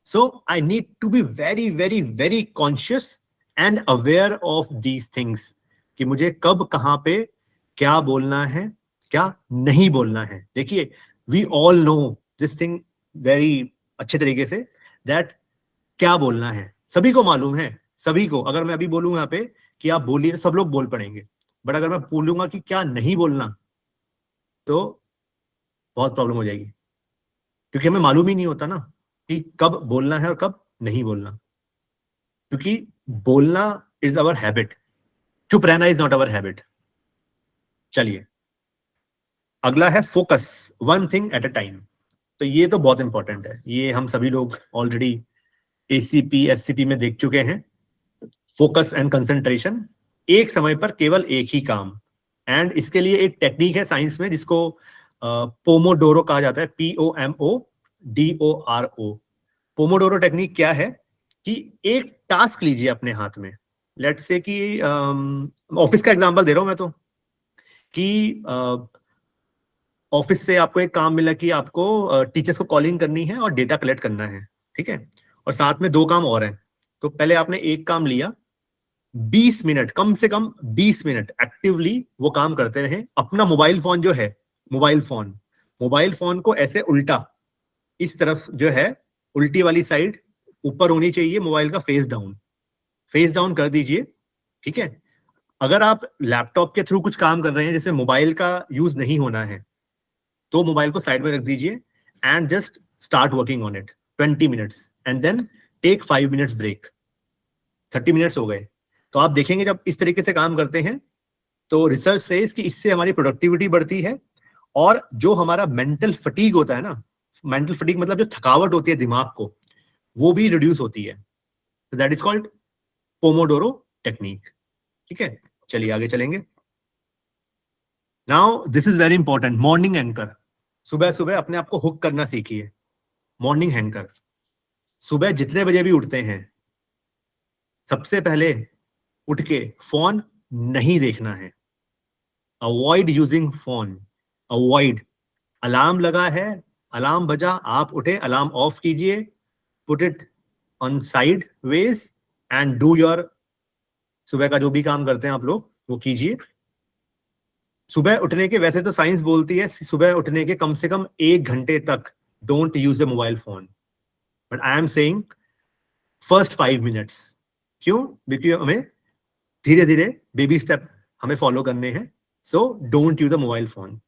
So I need to be very very very conscious and aware of these things, कि मुझे कब कहाँ पे क्या बोलना है, क्या नहीं बोलना है। देखिए, we all know this thing very अच्छे तरीके से, दैट क्या बोलना है सभी को मालूम है, सभी को। अगर मैं अभी बोलूं यहाँ पे कि आप बोलिए, सब लोग बोल पड़ेंगे, बट अगर मैं बोलूंगा कि क्या नहीं बोलना, तो बहुत प्रॉब्लम हो जाएगी, क्योंकि हमें मालूम ही नहीं होता ना कि कब बोलना है और कब नहीं बोलना, क्योंकि बोलना इज अवर हैबिट, चुप रहना इज नॉट अवर हैबिट। चलिए, अगला है focus, one thing at a time. तो ये तो बहुत इंपॉर्टेंट है, ये हम सभी लोग ऑलरेडी ACP SCP में देख चुके हैं। फोकस एंड कंसंट्रेशन, एक समय पर केवल एक ही काम, एंड इसके लिए एक टेक्निक है साइंस में जिसको पोमोडोरो कहा जाता है, POMODORO। पोमोडोरो टेक्निक क्या है कि एक टास्क लीजिए अपने हाथ में, लेट्स से कि ऑफिस का एग्जांपल दे रहा हूं मैं, तो कि ऑफिस से आपको एक काम मिला कि आपको टीचर्स को कॉलिंग करनी है और डेटा कलेक्ट करना है, ठीक है, और साथ में 2 काम और हैं। तो पहले आपने एक काम लिया, 20 मिनट, कम से कम 20 मिनट एक्टिवली वो काम करते रहे। अपना मोबाइल फोन जो है, मोबाइल फोन को ऐसे उल्टा, इस तरफ जो है उल्टी वाली साइड ऊपर होनी चाहिए, मोबाइल का फेस डाउन कर दीजिए, ठीक है। अगर आप लैपटॉप के थ्रू कुछ काम कर रहे हैं जिसमें मोबाइल का यूज नहीं होना है, तो मोबाइल को साइड में रख दीजिए and just start working on it 20 minutes and then take 5 minutes break. 30 minutes हो गए। तो आप देखेंगे जब इस तरीके से काम करते हैं तो रिसर्च से कि इससे हमारी प्रोडक्टिविटी बढ़ती है, और जो हमारा मेंटल फटीग होता है ना, मेंटल फटीग मतलब जो थकावट होती है दिमाग को, वो भी रिड्यूस होती है। That is called Pomodoro technique, ठीक है। चलिए आगे चलेंगे। Now this is very important, morning anchor. सुबह सुबह अपने आप को हुक करना सीखिए। मॉर्निंग एंकर, सुबह जितने बजे भी उठते हैं, सबसे पहले उठ के फोन नहीं देखना है। Avoid using phone, avoid. Alarm लगा है, अलार्म बजा, आप उठे, अलार्म ऑफ कीजिए, put it on sideways and do your, सुबह का जो भी काम करते हैं आप लोग वो कीजिए। सुबह उठने के, वैसे तो साइंस बोलती है सुबह उठने के कम से कम 1 घंटे तक don't use the mobile phone, but I am saying first 5 minutes. क्यों? क्योंकि हमें धीरे धीरे बेबी स्टेप हमें फॉलो करने हैं। So don't use the mobile phone,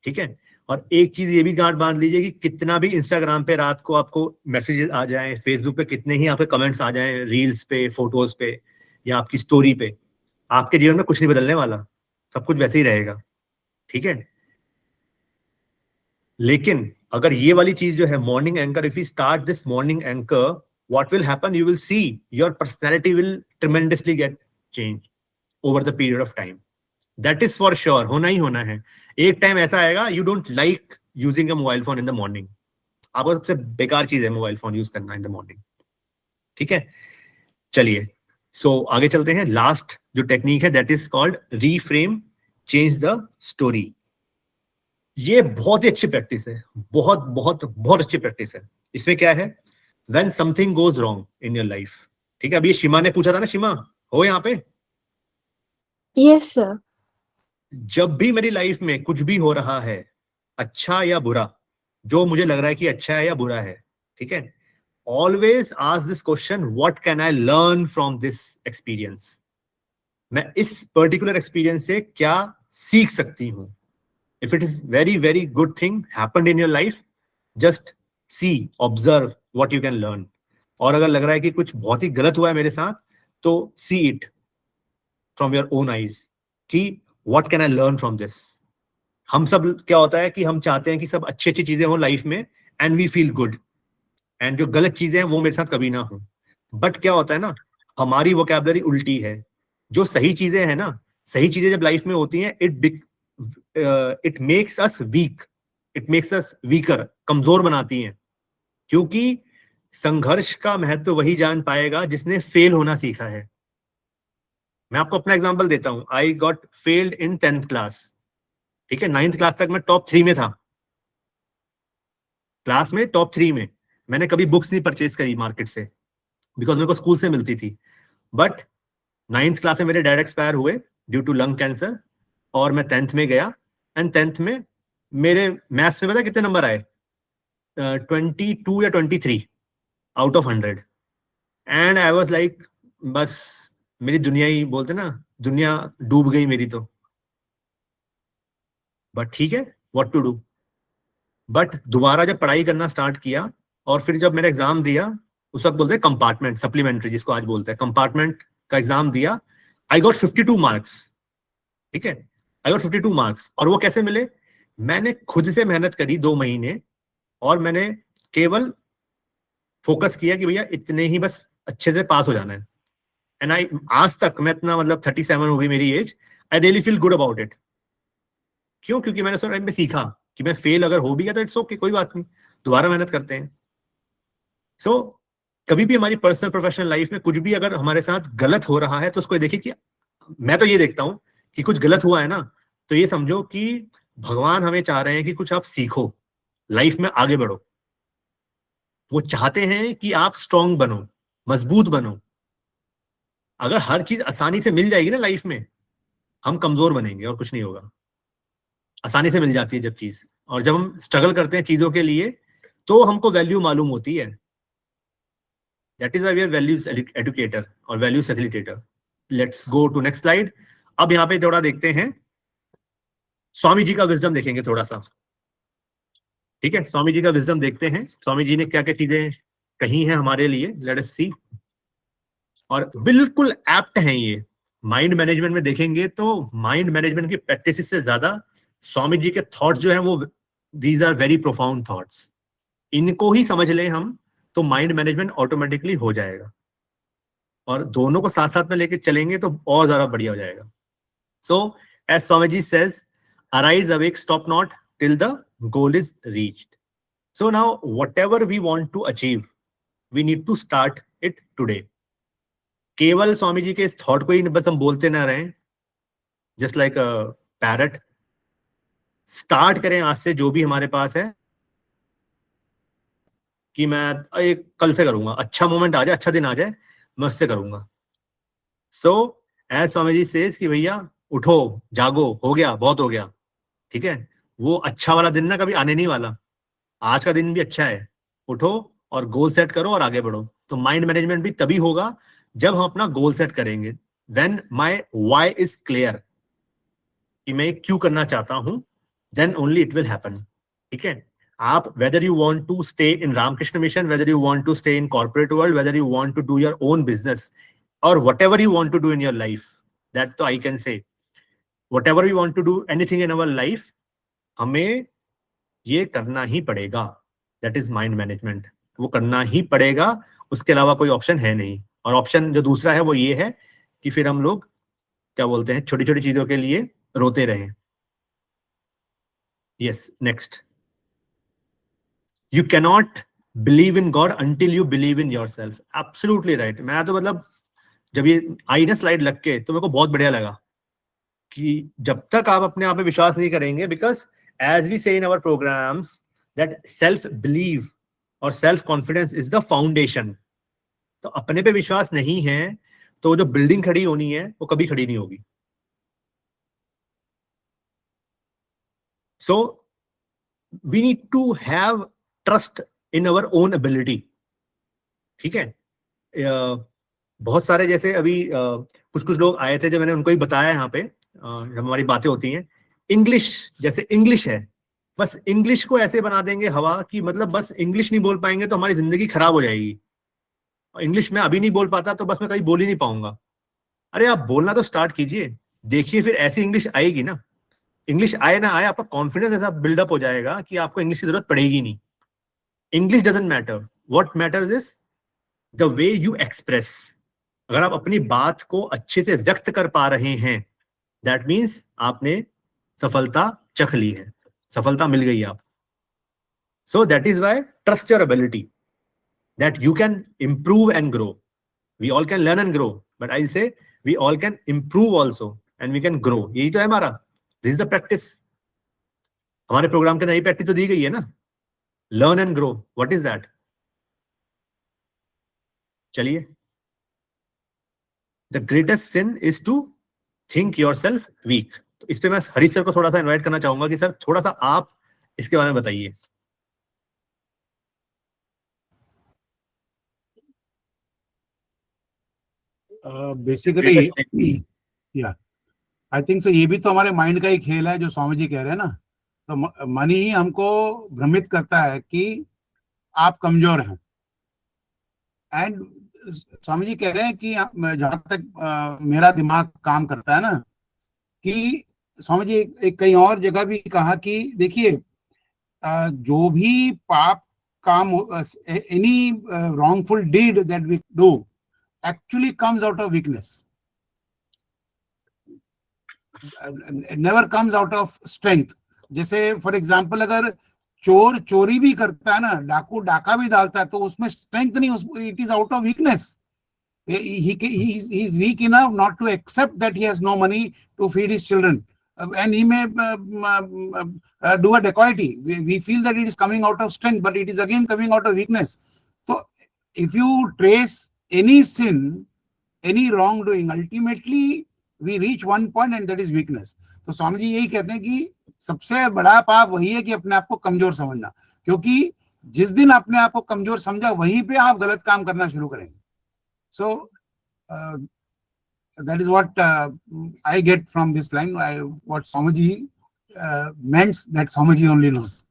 ठीक है। और एक चीज ये भी गांठ बांध लीजिए कि कितना भी इंस्टाग्राम पे रात को आपको मैसेजेस आ जाएं, फेसबुक पे कितने ही आपके कमेंट्स आ जाएं, रील्स पे, फोटोज पे या आपकी स्टोरी पे, आपके जीवन में कुछ नहीं बदलने वाला, सब कुछ वैसे ही रहेगा, ठीक है। लेकिन अगर ये वाली चीज जो है morning anchor, if you start this morning anchor, what will happen, you will see your personality will tremendously get change over the period of time. That is for sure, होना ही होना है। एक टाइम ऐसा आएगा you don't like using a mobile phone in the morning, आपको सबसे बेकार चीज है मोबाइल फोन यूज करना इन द मॉर्निंग, ठीक है। चलिए सो आगे चलते हैं। लास्ट जो टेक्निक है that is called reframe change the story. ये बहुत ही अच्छी प्रैक्टिस है, बहुत बहुत बहुत अच्छी प्रैक्टिस है। इसमें क्या है, when something goes wrong in your life, ठीक है। अभी शिमा ने पूछा था ना, शिमा हो यहाँ पे? Yes sir. जब भी मेरी लाइफ में कुछ भी हो रहा है, अच्छा या बुरा, जो मुझे लग रहा है कि अच्छा है या बुरा है, ठीक है, always ask this question, what can I learn from this experience. मैं इस पर्टिकुलर एक्सपीरियंस से क्या सीख सकती हूं। If it is very very good thing happened in your life, just see, observe what you can learn. और अगर लग रहा है कि कुछ बहुत ही गलत हुआ है मेरे साथ, तो see it, from your own eyes कि what can I learn from this. हम सब क्या होता है कि हम चाहते हैं कि सब अच्छी अच्छी चीजें हो लाइफ में and we feel good, and जो गलत चीजें हैं वो मेरे साथ कभी ना हो। बट क्या होता है ना, हमारी वोकैबुलरी उल्टी है। जो सही चीजें हैं ना, सही चीजें जब लाइफ में होती हैं, it makes us weak, it makes us weaker, कमजोर बनाती हैं। क्योंकि संघर्ष का महत्व वही जान पाएगा जिसने फेल होना सीखा है। मैं आपको अपना एग्जांपल देता हूं। I got failed in 10th class, ठीक है। 9th क्लास तक मैं टॉप 3 में था, क्लास में टॉप 3 में। मैंने कभी बुक्स नहीं परचेज करी मार्केट से, बिकॉज मेरे को स्कूल से मिलती थी। बट 9th क्लास में मेरे डैड एक्सपायर हुए ड्यू टू लंग कैंसर, और मैं 10th में गया, एंड 10th में मेरे मैथ्स में पता कितने नंबर आए? 22 या 23 out of 100। And I was like, बस मेरी दुनिया ही, बोलते ना, दुनिया डूब गई मेरी तो। बट ठीक है, व्हाट टू डू। बट दोबारा जब पढ़ाई करना स्टार्ट किया, और फिर जब मैंने एग्जाम दिया, उस वक्त बोलते हैं कंपार्टमेंट, सप्लीमेंट्री जिसको आज बोलते हैं, कंपार्टमेंट का एग्जाम दिया, आई गॉट 52 मार्क्स, ठीक है। I got 52 marks. और वो कैसे मिले? मैंने खुद से मेहनत करी 2 महीने, और मैंने केवल फोकस किया कि भैया इतने ही बस अच्छे से पास हो जाना है। एंड आई, आज तक मैं इतना, मतलब 37 हो गई मेरी age, I really feel good about it. क्यों? क्योंकि मैंने उस टाइम पे सीखा कि मैं फेल अगर हो भी गया तो इट्स ओके, कोई बात नहीं, दोबारा मेहनत करते हैं। सो कभी भी हमारी पर्सनल प्रोफेशनल लाइफ में कुछ भी अगर हमारे साथ गलत हो रहा है, तो उसको देखिए कि, मैं तो ये देखता हूं कि कुछ गलत हुआ है ना, तो ये समझो कि भगवान हमें चाह रहे हैं कि कुछ आप सीखो, लाइफ में आगे बढ़ो। वो चाहते हैं कि आप स्ट्रांग बनो, मजबूत बनो। अगर हर चीज आसानी से मिल जाएगी ना लाइफ में, हम कमजोर बनेंगे और कुछ नहीं होगा। आसानी से मिल जाती है जब चीज, और जब हम स्ट्रगल करते हैं चीजों के लिए, तो हमको वैल्यू मालूम होती है। That is why we are values educator और value facilitator. Let's go to next slide. अब यहाँ पे थोड़ा देखते हैं, स्वामी जी का विजडम देखेंगे थोड़ा सा, ठीक है। स्वामी जी का विजडम देखते हैं, स्वामी जी ने क्या क्या चीजें कही हैं हमारे लिए। लेट अस सी। और बिल्कुल एप्ट हैं ये। माइंड मैनेजमेंट में देखेंगे तो माइंड मैनेजमेंट की प्रैक्टिस से ज्यादा स्वामी जी के थॉट्स जो हैं वो, these are very profound thoughts. इनको ही समझ लें हम, तो माइंड मैनेजमेंट ऑटोमेटिकली हो जाएगा। और दोनों को साथ साथ में लेके चलेंगे तो और ज्यादा बढ़िया हो जाएगा। So as Swami ji says, arise awake, stop not till the goal is reached. So now whatever we want to achieve, we need to start it today. केवल स्वामी जी के इस थॉट को ही बस हम बोलते ना रहें, जस्ट लाइक अ पैरट। स्टार्ट करें आज से, जो भी हमारे पास है, कि मैं एक कल से करूंगा, अच्छा मोमेंट आ जाए, अच्छा दिन आ जाए, मैं उससे करूंगा। सो एज स्वामी जी सेज कि भैया उठो, जागो, हो गया, बहुत हो गया, ठीक है। वो अच्छा वाला दिन ना कभी आने नहीं वाला। आज का दिन भी अच्छा है, उठो और गोल सेट करो और आगे बढ़ो। तो माइंड मैनेजमेंट भी तभी होगा जब हम अपना गोल सेट करेंगे। When my why is clear, कि मैं क्यों करना चाहता हूं, then only it will happen, ठीक है। आप whether you want to stay in Ramakrishna Mission, whether you want to stay in corporate world, whether you want to do your own business, or whatever you want to do in your life, that तो I can say, whatever we want to do, anything in our life, हमें ये करना ही पड़ेगा। That is mind management। वो करना ही पड़ेगा, उसके अलावा कोई ऑप्शन है नहीं। और ऑप्शन जो दूसरा है वो ये है कि फिर हम लोग क्या बोलते हैं, छोटी छोटी चीजों के लिए रोते रहें। Yes, next. You cannot believe in God until you believe in yourself. Absolutely right। मैं तो मतलब जब ये आई ना स्लाइड लग के, तो मेरे को बहुत बढ़िया लगा कि जब तक आप अपने आप में विश्वास नहीं करेंगे, because as we say in our programs that self believe और self confidence is the foundation. तो अपने पे विश्वास नहीं है तो जो बिल्डिंग खड़ी होनी है वो कभी खड़ी नहीं होगी। So we need to have trust in our own ability, ठीक है। बहुत सारे जैसे अभी कुछ कुछ लोग आए थे, जब मैंने उनको ही बताया यहाँ पे, जब हमारी बातें होती हैं, इंग्लिश, जैसे इंग्लिश है, बस इंग्लिश को ऐसे बना देंगे हवा कि मतलब बस इंग्लिश नहीं बोल पाएंगे तो हमारी जिंदगी खराब हो जाएगी। इंग्लिश में अभी नहीं बोल पाता तो बस मैं कहीं बोल ही नहीं पाऊंगा। अरे आप बोलना तो स्टार्ट कीजिए, देखिए फिर ऐसी इंग्लिश आएगी ना। इंग्लिश आए ना आए, आपका कॉन्फिडेंस ऐसा बिल्डअप हो जाएगा कि आपको इंग्लिश की जरूरत पड़ेगी नहीं। English doesn't matter, what matters is the way you express. अगर आप अपनी बात को अच्छे से व्यक्त कर पा रहे हैं, दैट मीन्स आपने सफलता चख ली है, सफलता मिल गई आप। So that is why trust your ability that you can improve and grow. We all can learn and grow, but I say we all can improve also and we can grow. यही तो है हमारा, this is the practice. हमारे प्रोग्राम के नई प्रैक्टिस तो दी गई है ना, learn and grow. What is that? चलिए, the greatest sin is to think yourself weak. तो इस पे मैं हरीश सर को थोड़ा सा इन्वाइट करना चाहूंगा कि सर थोड़ा सा आप इसके बारे में बताइए. बेसिकली या आई थिंक सो ये भी तो हमारे माइंड का ही खेल है जो स्वामी जी कह रहे हैं ना. तो मन ही हमको भ्रमित करता है कि आप कमजोर हैं. एंड स्वामी जी कह रहे हैं कि जहां तक मेरा दिमाग काम करता है ना, कि स्वामी जी एक कहीं और जगह भी कहा कि देखिए जो भी पाप काम, any wrongful deed that we do actually comes out of weakness. It never comes out of strength. जैसे फॉर एग्जाम्पल अगर चोर चोरी भी करता है ना, डाकू डाका भी डालता है, तो उसमें स्ट्रेंथ नहीं, it is out of weakness. He is weak enough not to accept that he has no money to feed his children, and he may do a dacoity. We feel that it is coming out of strength, but it is again coming out of weakness. So if you trace any sin, any wrongdoing, ultimately we reach one point and that is weakness. तो स्वामी जी यही कहते हैं कि सबसे बड़ा पाप वही है कि अपने आप को कमजोर समझना, क्योंकि जिस दिन अपने आप को कमजोर समझा वहीं पे आप गलत काम करना शुरू करेंगे. So that is what I get from this line. What Swamiji meant, that Swamiji only knows.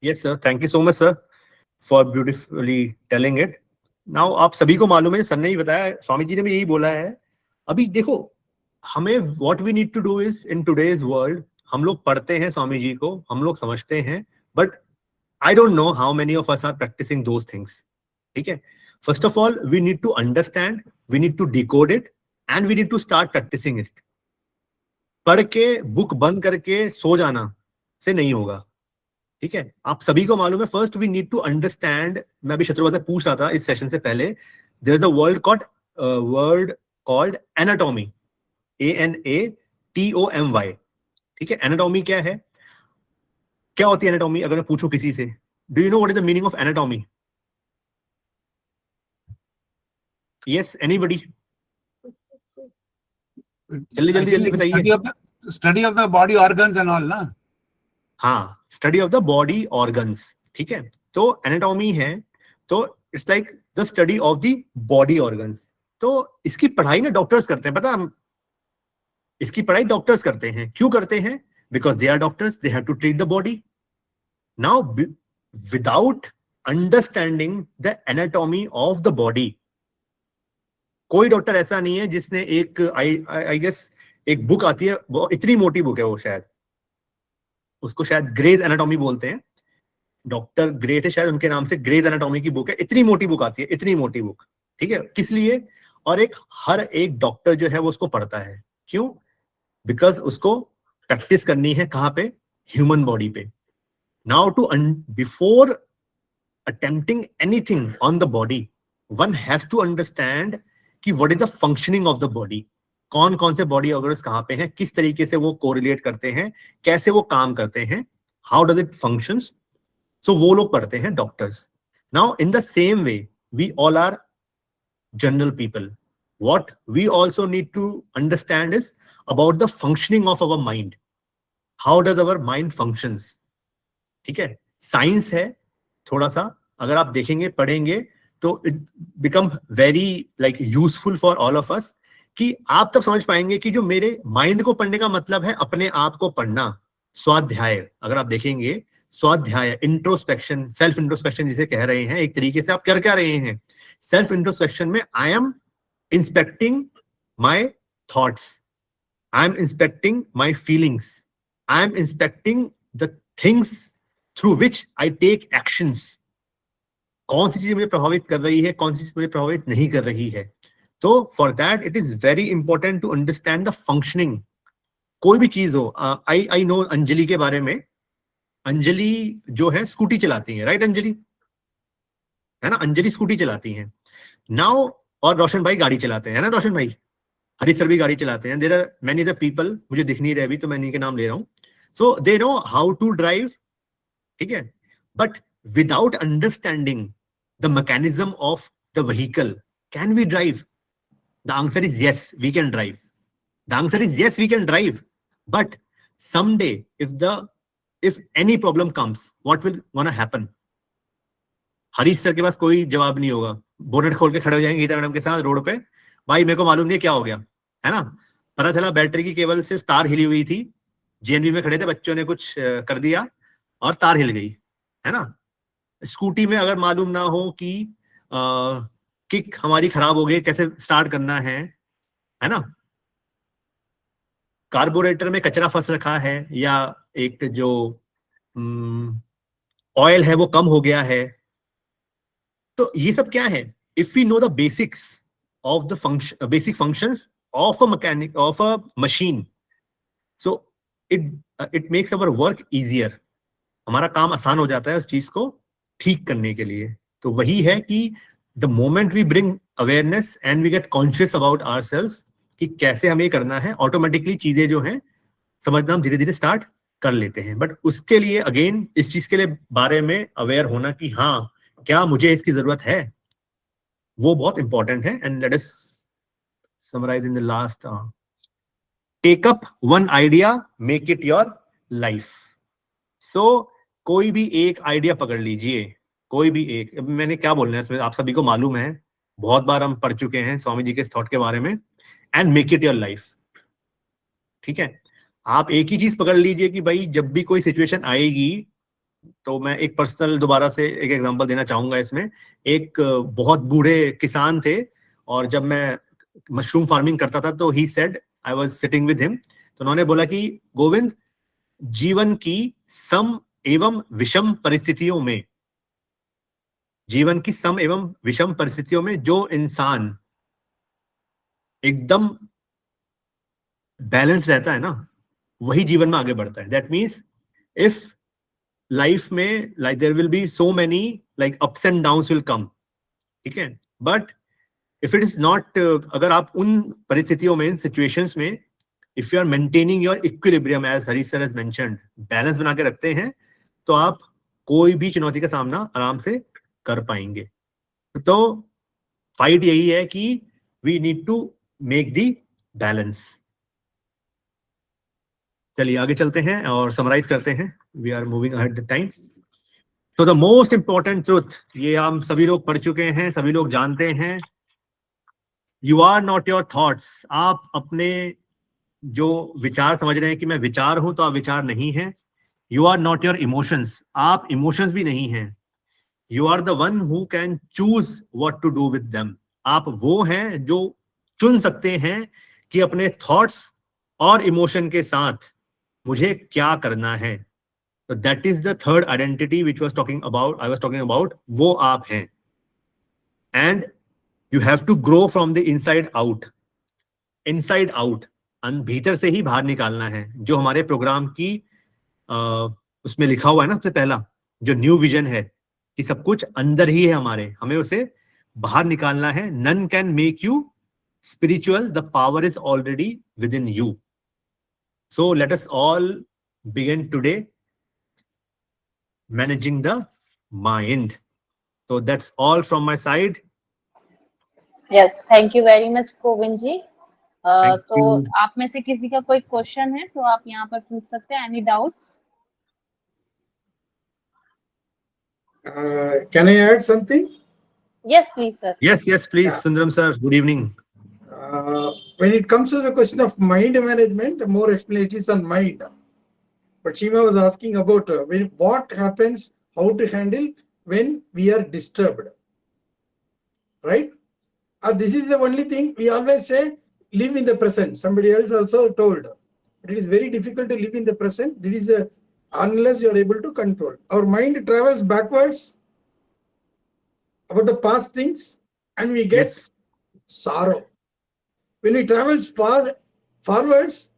Yes sir, thank you so much sir for beautifully telling it. Now आप सभी को मालूम है, सर ने ही बताया, स्वामी जी ने भी यही बोला है. अभी देखो, हमें what we need to do is in today's world, हम लोग पढ़ते हैं स्वामी जी को, हम लोग समझते हैं, but I don't know how many of us are practicing those things. ठीक है, first of all we need to understand, we need to decode it and we need to start practicing it. पढ़ के बुक बंद करके सो जाना से नहीं होगा. ठीक है, आप सभी को मालूम है, first we need to understand. मैं भी शत्रुघ्न से पूछ रहा था इस सेशन से पहले, there is a word called anatomy, ANATOMY. ठीक है, एनाटॉमी क्या है, क्या होती है एनाटॉमी? अगर मैं पूछूं किसी से, do you know what is the meaning of anatomy? Yes, anybody? जल्दी जल्दी बताइए. Study of the body organs and all ना. हाँ, study of the body organs. ठीक है, तो एनाटॉमी है, तो it's like the study of the body organs. तो इसकी पढ़ाई ना डॉक्टर्स करते हैं, पता, इसकी पढ़ाई डॉक्टर्स करते हैं. क्यों करते हैं? Because they are doctors, they have to treat the body. Now without understanding the anatomy of the body, कोई डॉक्टर ऐसा नहीं है जिसने एक आई गेस एक बुक आती है, इतनी मोटी बुक है वो, शायद उसको शायद ग्रेज एनाटॉमी बोलते हैं. डॉक्टर ग्रे थे शायद, उनके नाम से ग्रेज एनाटॉमी की बुक है. इतनी मोटी बुक आती है, इतनी मोटी बुक. ठीक है, किस लिए? और हर एक डॉक्टर जो है वो उसको पढ़ता है. क्यों? बिकॉज उसको प्रैक्टिस करनी है कहाँ पे? ह्यूमन बॉडी पे. Now before attempting anything on the body, one has to understand कि what is the functioning of the body. कौन कौन से बॉडी ऑर्गन्स कहाँ पे हैं, किस तरीके से वो कोरिलेट करते हैं, कैसे वो काम करते हैं, हाउ डज इट फंक्शंस. सो वो लोग पढ़ते हैं, doctors. Now in the same way we all are general people. What we also need to understand is about the functioning of our mind. How does our mind functions. ठीक है, साइंस है थोड़ा सा, अगर आप देखेंगे पढ़ेंगे तो it become very like useful for all of us, कि आप तब समझ पाएंगे कि जो मेरे माइंड को पढ़ने का मतलब है अपने आप को पढ़ना. स्वाध्याय, अगर आप देखेंगे, स्वाध्याय, इंट्रोस्पेक्शन, सेल्फ इंट्रोस्पेक्शन जिसे कह रहे हैं, एक तरीके से आप कर क्या रहे हैं? सेल्फ इंट्रोस्पेक्शन में I am inspecting my thoughts. I'm inspecting my feelings. I'm inspecting the things through which I take actions. कौन सी चीज मुझे प्रभावित कर रही है, कौन सी चीज मुझे प्रभावित नहीं कर रही है. तो for that it is very important to understand the functioning. कोई भी चीज हो, आई नो अंजलि के बारे में. अंजलि जो है स्कूटी चलाती है, राइट अंजलि, है ना, अंजलि स्कूटी चलाती है नाउ. और रोशन भाई गाड़ी चलाते हैं, है ना रोशन भाई, हरी सर भी गाड़ी चलाते हैं. There are many other people, मुझे दिख नहीं रहे अभी तो मैं इनके नाम ले रहा हूं. So they know how to drive, ठीक है, but without understanding the mechanism of the vehicle, can we drive? The answer is yes, we can drive. The answer is yes, we can drive. But someday, if any problem comes, what will gonna happen? Harish sir के पास कोई जवाब नहीं होगा. बोनेट खोल के खड़े हो जाएंगे गीता मैडम के साथ रोड पे. भाई मेरे को मालूम नहीं क्या हो गया, है ना. पता चला बैटरी की केबल से तार हिली हुई थी. जेएनबी में खड़े थे, बच्चों ने कुछ कर दिया और तार हिल गई, है ना. स्कूटी में अगर मालूम ना हो कि किक हमारी खराब हो गई, कैसे स्टार्ट करना है ना. कार्बोरेटर में कचरा फंस रखा है या एक जो ऑयल है वो कम हो गया है, तो ये सब क्या है? If we know the basics of the function, basic functions of a mechanic, of a machine, so it makes our work easier. हमारा काम आसान हो जाता है उस चीज को ठीक करने के लिए. तो वही है कि the moment we bring awareness and we get conscious about ourselves कि कैसे हमें करना है, ऑटोमेटिकली चीजें जो हैं समझना हम धीरे धीरे स्टार्ट कर लेते हैं. बट उसके लिए अगेन इस चीज के लिए बारे में अवेयर होना कि हाँ क्या मुझे इसकी जरूरत है, वो बहुत इंपॉर्टेंट है. And let us summarize in the last, take up one idea, make it your life. So कोई भी एक आइडिया पकड़ लीजिए, कोई भी एक. मैंने क्या बोलना है इसमें, आप सभी को मालूम है, बहुत बार हम पढ़ चुके हैं स्वामी जी के इस थॉट के बारे में. And make it your life. ठीक है, आप एक ही चीज पकड़ लीजिए कि भाई जब भी कोई सिचुएशन आएगी, तो मैं एक पर्सनल दोबारा से एक एग्जांपल देना चाहूंगा इसमें. एक बहुत बूढ़े किसान थे और जब मैं मशरूम फार्मिंग करता था तो he said, I was sitting with him, तो उन्होंने बोला कि गोविंद, जीवन की सम एवं विषम परिस्थितियों में, जीवन की सम एवं विषम परिस्थितियों में जो इंसान एकदम बैलेंस रहता है ना, वही जीवन में आगे बढ़ता है. दैट मीन्स इफ लाइफ में like there will be so many like ups and downs will come, ठीक है, but if it is not, अगर आप उन परिस्थितियों में, इन सिचुएशंस में, if you are maintaining your equilibrium, as Harish sir has mentioned, balance बना के रखते हैं, तो आप कोई भी चुनौती का सामना आराम से कर पाएंगे. तो फाइट यही है कि we need to make the balance. चलिए आगे चलते हैं और समराइज करते हैं. We are moving ahead the time. तो द मोस्ट इंपॉर्टेंट ट्रुथ, ये हम सभी लोग पढ़ चुके हैं, सभी लोग जानते हैं, you are not your thoughts. आप अपने जो विचार समझ रहे हैं कि मैं विचार हूं, तो आप विचार नहीं है. You are not your emotions, आप इमोशंस भी नहीं हैं. You are the one who can choose what to do with them. आप वो हैं जो चुन सकते हैं कि अपने थॉट्स और इमोशन के साथ मुझे क्या करना है. तो that is the third identity which was talking about, I was talking about. वो आप हैं. And you have to grow from the inside out. Inside out, भीतर से ही बाहर निकालना है. जो हमारे प्रोग्राम की उसमें लिखा हुआ है ना, सबसे पहला जो न्यू विजन है कि सब कुछ अंदर ही है हमारे, हमें उसे बाहर निकालना है. None can make you spiritual, the power is already within you. So let us all begin today managing the mind. So that's all from my side. Yes, thank you very much Govind ji. Thank तो you. आप में से किसी का कोई क्वेश्चन है तो आप यहाँ पर पूछ सकते हैं. Any doubts? Can I add something? Yes, please, sir. Yes, please, Sundaram sir. Good evening. When it comes to the question of mind management, more explanation is on mind. But Shima was asking about what happens, how to handle when we are disturbed. Right? This is the only thing we always say, live in the present. Somebody else also told it is very difficult to live in the present. This is unless you are able to control. Our mind travels backwards about the past things, and we get sorrow. When we travel forwards,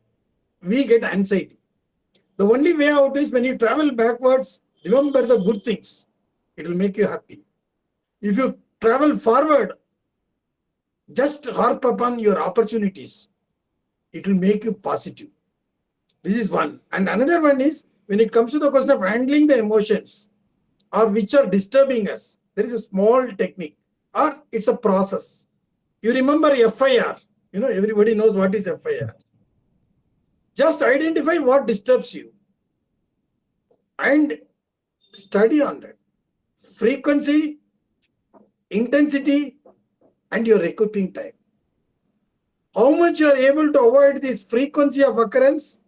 we get anxiety. The only way out is when you travel backwards, remember the good things. It will make you happy. If you travel forward, just harp upon your opportunities. It will make you positive. This is one. And another one is when it comes to the question of handling the emotions or which are disturbing us, there is a small technique or it's a process. You remember FIR. You know, everybody knows what is FIR. Just identify what disturbs you and study on that. Frequency, intensity, and your recouping time. How much you are able to avoid this frequency of occurrence,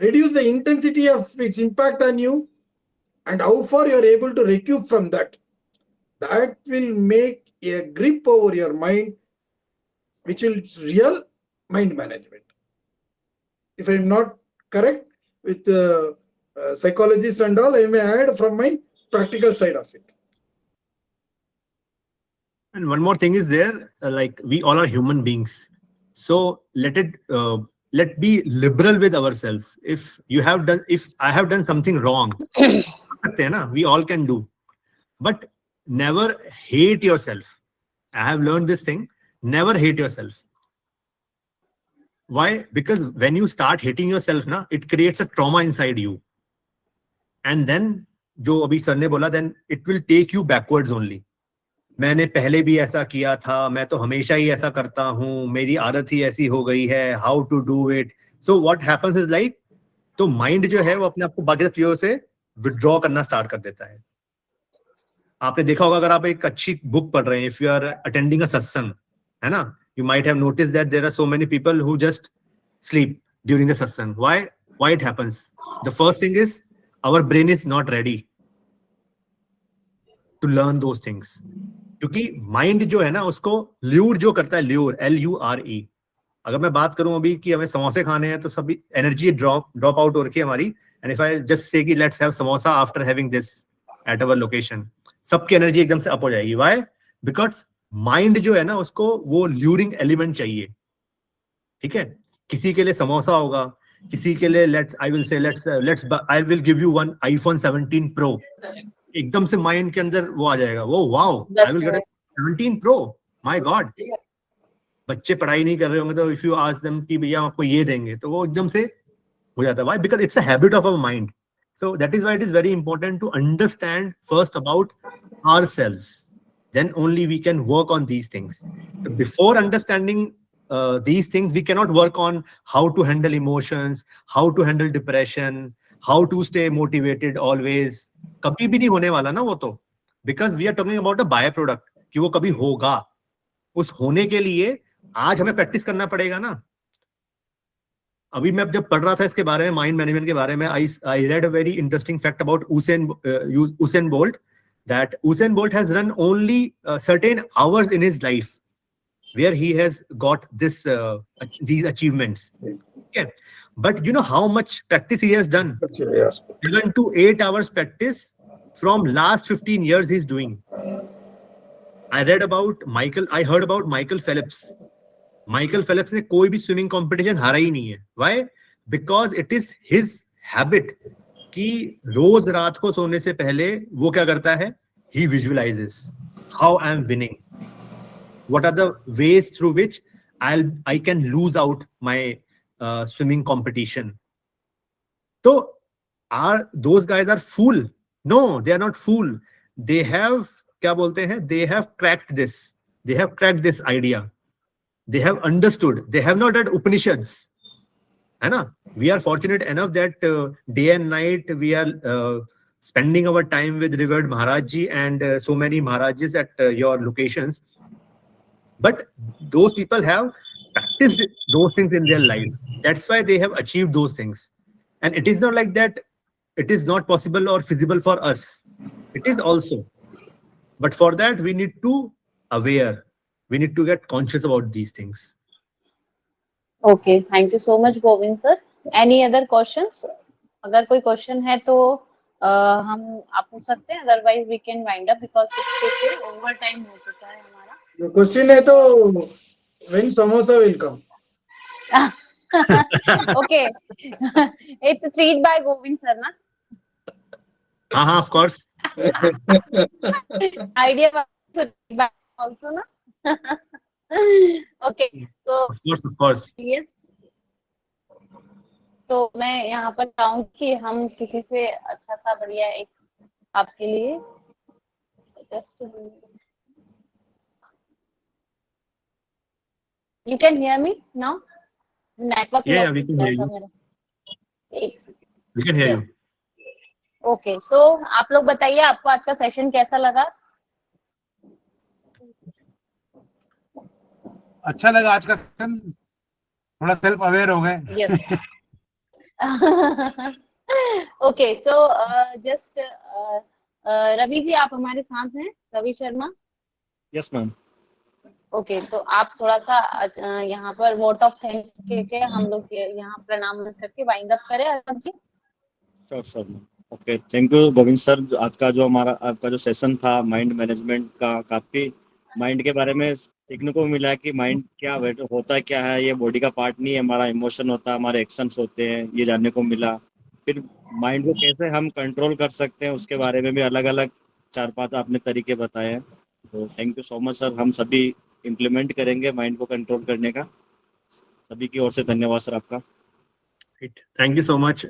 reduce the intensity of its impact on you, and how far you are able to recoup from that. That will make a grip over your mind, which will real mind management. If I am not correct with psychologists and all, I may add from my practical side of it. And one more thing is there, like we all are human beings. So let be liberal with ourselves. If I have done something wrong, we all can do. But never hate yourself. I have learned this thing. Never hate yourself. Why? Because when you start hating yourself, it creates a trauma inside you. And then, जो अभी सर ने बोला, then it will take you backwards only. मैंने पहले भी ऐसा किया था, मैं तो हमेशा ही ऐसा करता हूँ, मेरी आदत ही ऐसी हो गई है, how to do it. So what happens is like, तो mind जो है वो अपने आप को बाकी चीजों से withdraw करना start कर देता है. आपने देखा होगा अगर आप एक अच्छी बुक पढ़ रहे हैं, if you are attending a satsang, है ना, you might have noticed that there are so many people who just sleep during the satsang. Why it happens? The first thing is our brain is not ready to learn those things. क्योंकि माइंड जो है ना उसको ल्यूर जो करता है, ल्यूर LURE. अगर मैं बात करूं अभी कि हमें समोसे खाने हैं तो सभी एनर्जी ड्रॉप आउट हो रही है हमारी. And if I just say कि let's have samosa after having this at our location, सबकी एनर्जी एकदम से अप हो जाएगी. व्हाई? बिकॉज माइंड जो है ना उसको वो ल्यूरिंग एलिमेंट चाहिए. ठीक है, किसी के लिए समोसा होगा, किसी के लिए let's I will give you one iPhone 17 Pro. एकदम से माइंड के अंदर वो आ जाएगा, वो wow I will get 17 Pro, my God. बच्चे पढ़ाई नहीं कर रहे होंगे तो इफ यू आस्क देम कि भैया आपको ये देंगे तो वो एकदम से हो जाता है. Why? Because it's a habit of our mind. So that is why it is very important to understand first about ourselves, then only we can work on these things. Before understanding these things, we cannot work on how to handle emotions, how to handle depression, how to stay motivated always. कभी भी नहीं होने वाला ना वो तो, because we are talking about a byproduct कि वो कभी होगा. उस होने के लिए आज हमें प्रैक्टिस करना पड़ेगा ना. अभी मैं जब पढ़ रहा था इसके बारे में, माइंड मैनेजमेंट के बारे में, I read a very interesting fact about Usain Bolt. That Usain Bolt has run only certain hours in his life where he has got these achievements. Okay. But you know how much practice he has done? 7 to 8 hours practice from last 15 years he's doing. I heard about Michael Phelps. Michael Phelps ने कोई भी स्विमिंग कंपटीशन हारा ही नहीं है. Why? Because it is his habit कि रोज रात को सोने से पहले वो क्या करता है? He visualizes how I am winning. What are the ways through which I can lose out my swimming competition? So those guys are fool? No, they are not fool. They have क्या बोलते हैं? They have cracked this. They have cracked this idea. They have understood. They have not read Upanishads. है ना? We are fortunate enough that day and night we are spending our time with revered Maharaj Ji and so many Maharajis at your locations. But those people have practiced those things in their life. That's why they have achieved those things. And it is not like that it is not possible or feasible for us. It is also. But for that we need to aware. We need to get conscious about these things. Okay, thank you so much Govind sir. Any other questions? अगर कोई क्वेश्चन है तो हम आप पूछ सकते हैं, otherwise we can wind up because 6 over time हो चुका है हमारा। क्वेश्चन है तो when samosa will come? Okay. It's a treat by Govind sir, na? हाँ, of course. Idea was a treat by also, na? Okay, so Of course. yes. तो मैं यहाँ पर चाहूँ कि हम किसी से अच्छा सा बढ़िया एक आपके लिए just you can hear me now? Network Yeah, lock we can hear you. मेरा। एक second. We can hear you. Okay, so आप लोग बताइए आपको आज का सेशन कैसा लगा? अच्छा लगा आज का सेशन, थोड़ा सेल्फ अवेयर हो गए। Yes. Okay, so just Ravi ji आप हमारे साथ हैं, Ravi Sharma. Yes ma'am. Okay, तो आप थोड़ा सा यहाँ पर वोट ऑफ थैंक्स के हम लोग यहाँ प्रणाम करके वाइंड अप करें Arab ji. Sure ma'am. Okay, thank you Govind sir. आज का जो हमारा आपका जो सेशन था माइंड मैनेजमेंट का, काफी माइंड के बारे में सीखने को मिला कि माइंड क्या होता है, क्या है, ये बॉडी का पार्ट नहीं है, हमारा इमोशन होता है, हमारे एक्शंस होते हैं, ये जानने को मिला। फिर माइंड को कैसे हम कंट्रोल कर सकते हैं उसके बारे में भी अलग अलग 4-5 आपने तरीके बताए हैं। तो thank you so much sir, हम सभी इम्प्लीमेंट करेंगे माइंड को कंट्रोल करने का। सभी की ओर से धन्यवाद सर आपका। Thank you so much.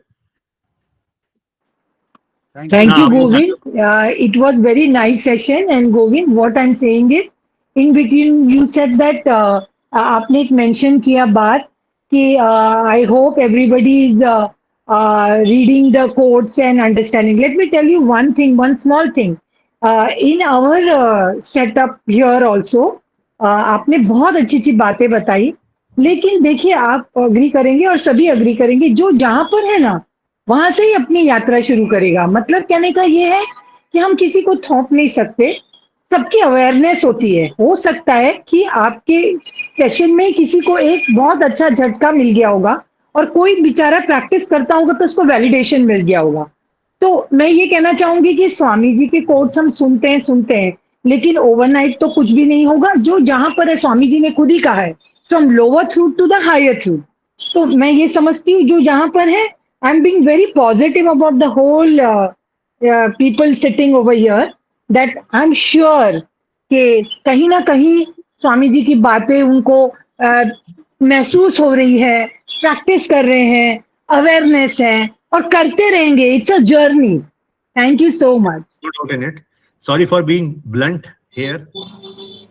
Thank you, Govind. It was very nice session. And Govind, what I'm saying is, in between you said that आपने एक mention किया बात कि I hope everybody is reading the quotes and understanding. Let me tell you one thing, one small thing. In our setup here also, आपने बहुत अच्छी अच्छी बातें बताई, लेकिन देखिए आप अग्री करेंगे और सभी अग्री करेंगे, जो जहां पर है ना वहां से ही अपनी यात्रा शुरू करेगा। मतलब कहने का ये है कि हम किसी को थोप नहीं सकते, सबकी अवेयरनेस होती है। हो सकता है कि आपके सेशन में किसी को एक बहुत अच्छा झटका मिल गया होगा और कोई बेचारा प्रैक्टिस करता होगा तो उसको वैलिडेशन मिल गया होगा। तो मैं ये कहना चाहूंगी कि स्वामी जी के कोट्स हम सुनते हैं, लेकिन ओवरनाइट तो कुछ भी नहीं होगा। जो जहां पर है, स्वामी जी ने खुद ही कहा है, from lower truth to the higher truth. तो मैं ये समझती हूँ जो जहां पर है, I'm being very positive about the whole people sitting over here, that I'm sure कि कहीं ना कहीं स्वामी जी की बातें उनको महसूस हो रही है, प्रैक्टिस कर रहे हैं, अवेयरनेस है और करते रहेंगे। It's a journey. Thank you so much. Good out in it. Sorry for being blunt here,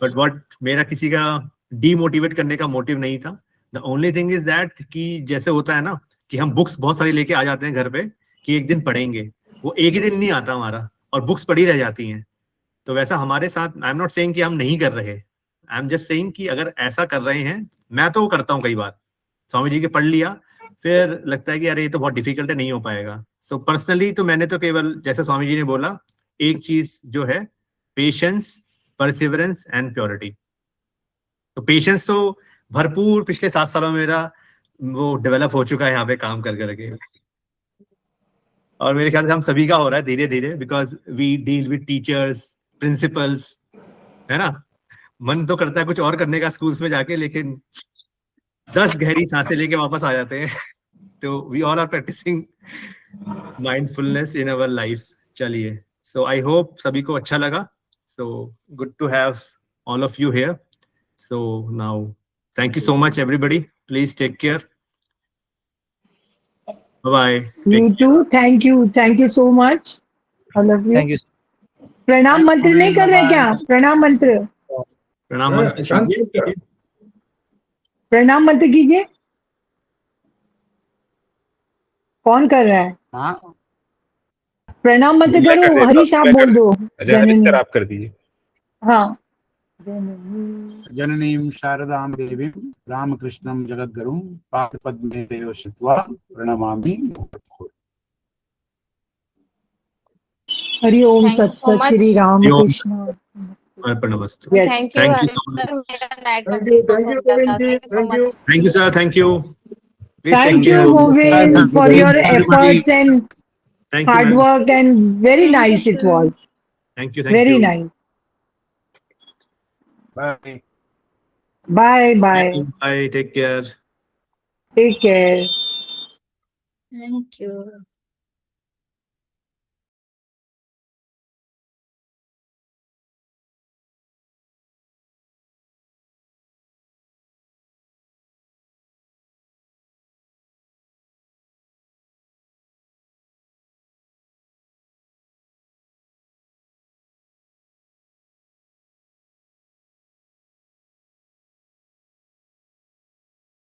but what मेरा किसी का डीमोटिवेट करने का मोटिव नहीं था। The only thing is that कि जैसे होता है ना कि हम बुक्स बहुत सारी लेके आ जाते हैं घर पे कि एक दिन पढ़ेंगे, वो एक ही दिन नहीं आता हमारा और बुक्स पढ़ी रह जाती हैं। तो वैसा हमारे साथ, आई एम नॉट सेइंग कि हम नहीं कर रहे, आई एम जस्ट सेइंग कि अगर ऐसा कर रहे हैं, मैं तो वो करता हूँ कई बार, स्वामी जी के पढ़ लिया, फिर लगता है कि अरे ये तो बहुत डिफिकल्ट है, नहीं हो पाएगा। सो पर्सनली तो मैंने तो केवल जैसे स्वामी जी ने बोला, एक चीज जो है पेशेंस, परसिवरेंस एंड प्योरिटी। तो पेशेंस तो भरपूर पिछले 7 सालों में मेरा वो डेवलप हो चुका है यहाँ पे काम कर करके, और मेरे ख्याल से हम सभी का हो रहा है धीरे धीरे, because we deal with teachers, principals, है ना। मन तो करता है कुछ और करने का स्कूल्स में जाके, लेकिन 10 गहरी सांसें लेके वापस आ जाते हैं। तो we all are practicing mindfulness in our life. चलिए, सो आई होप सभी को अच्छा लगा। So good to have all of you here. So now thank you so much everybody, please take care, bye bye. You too, thank you so much, all of you. Thank you. प्रणाम मंत्र नहीं कर रहे क्या? प्रणाम मंत्र, प्रणाम मंत्र कीजिए। कौन कर रहा है? प्रणाम मंत्र करो। हरीश आप बोल दो। जननी आप कर दीजिए। हाँ। जननीं शारदां देवीं रामकृष्णं जगद्गुरुं पादपद्मे देवश्रुत्वा प्रणमामि। हरि ओम तत्सत। श्री राम कृष्ण। अर्पणमस्तु। Yes. Thank you, Thank you Hari so much. sir. मेरा नेट Thank you, कंप्लीट हो गया था. Thank you so much. Thank you, sir. Thank you. Please take Thank you, care. Govind, for Please, your everybody. efforts and Thank you, hard ma'am. work, and very Thank you, nice it sir. was. Thank you. Thank Very you. nice. Bye. Bye bye. Bye. Take care. Take care. Thank you.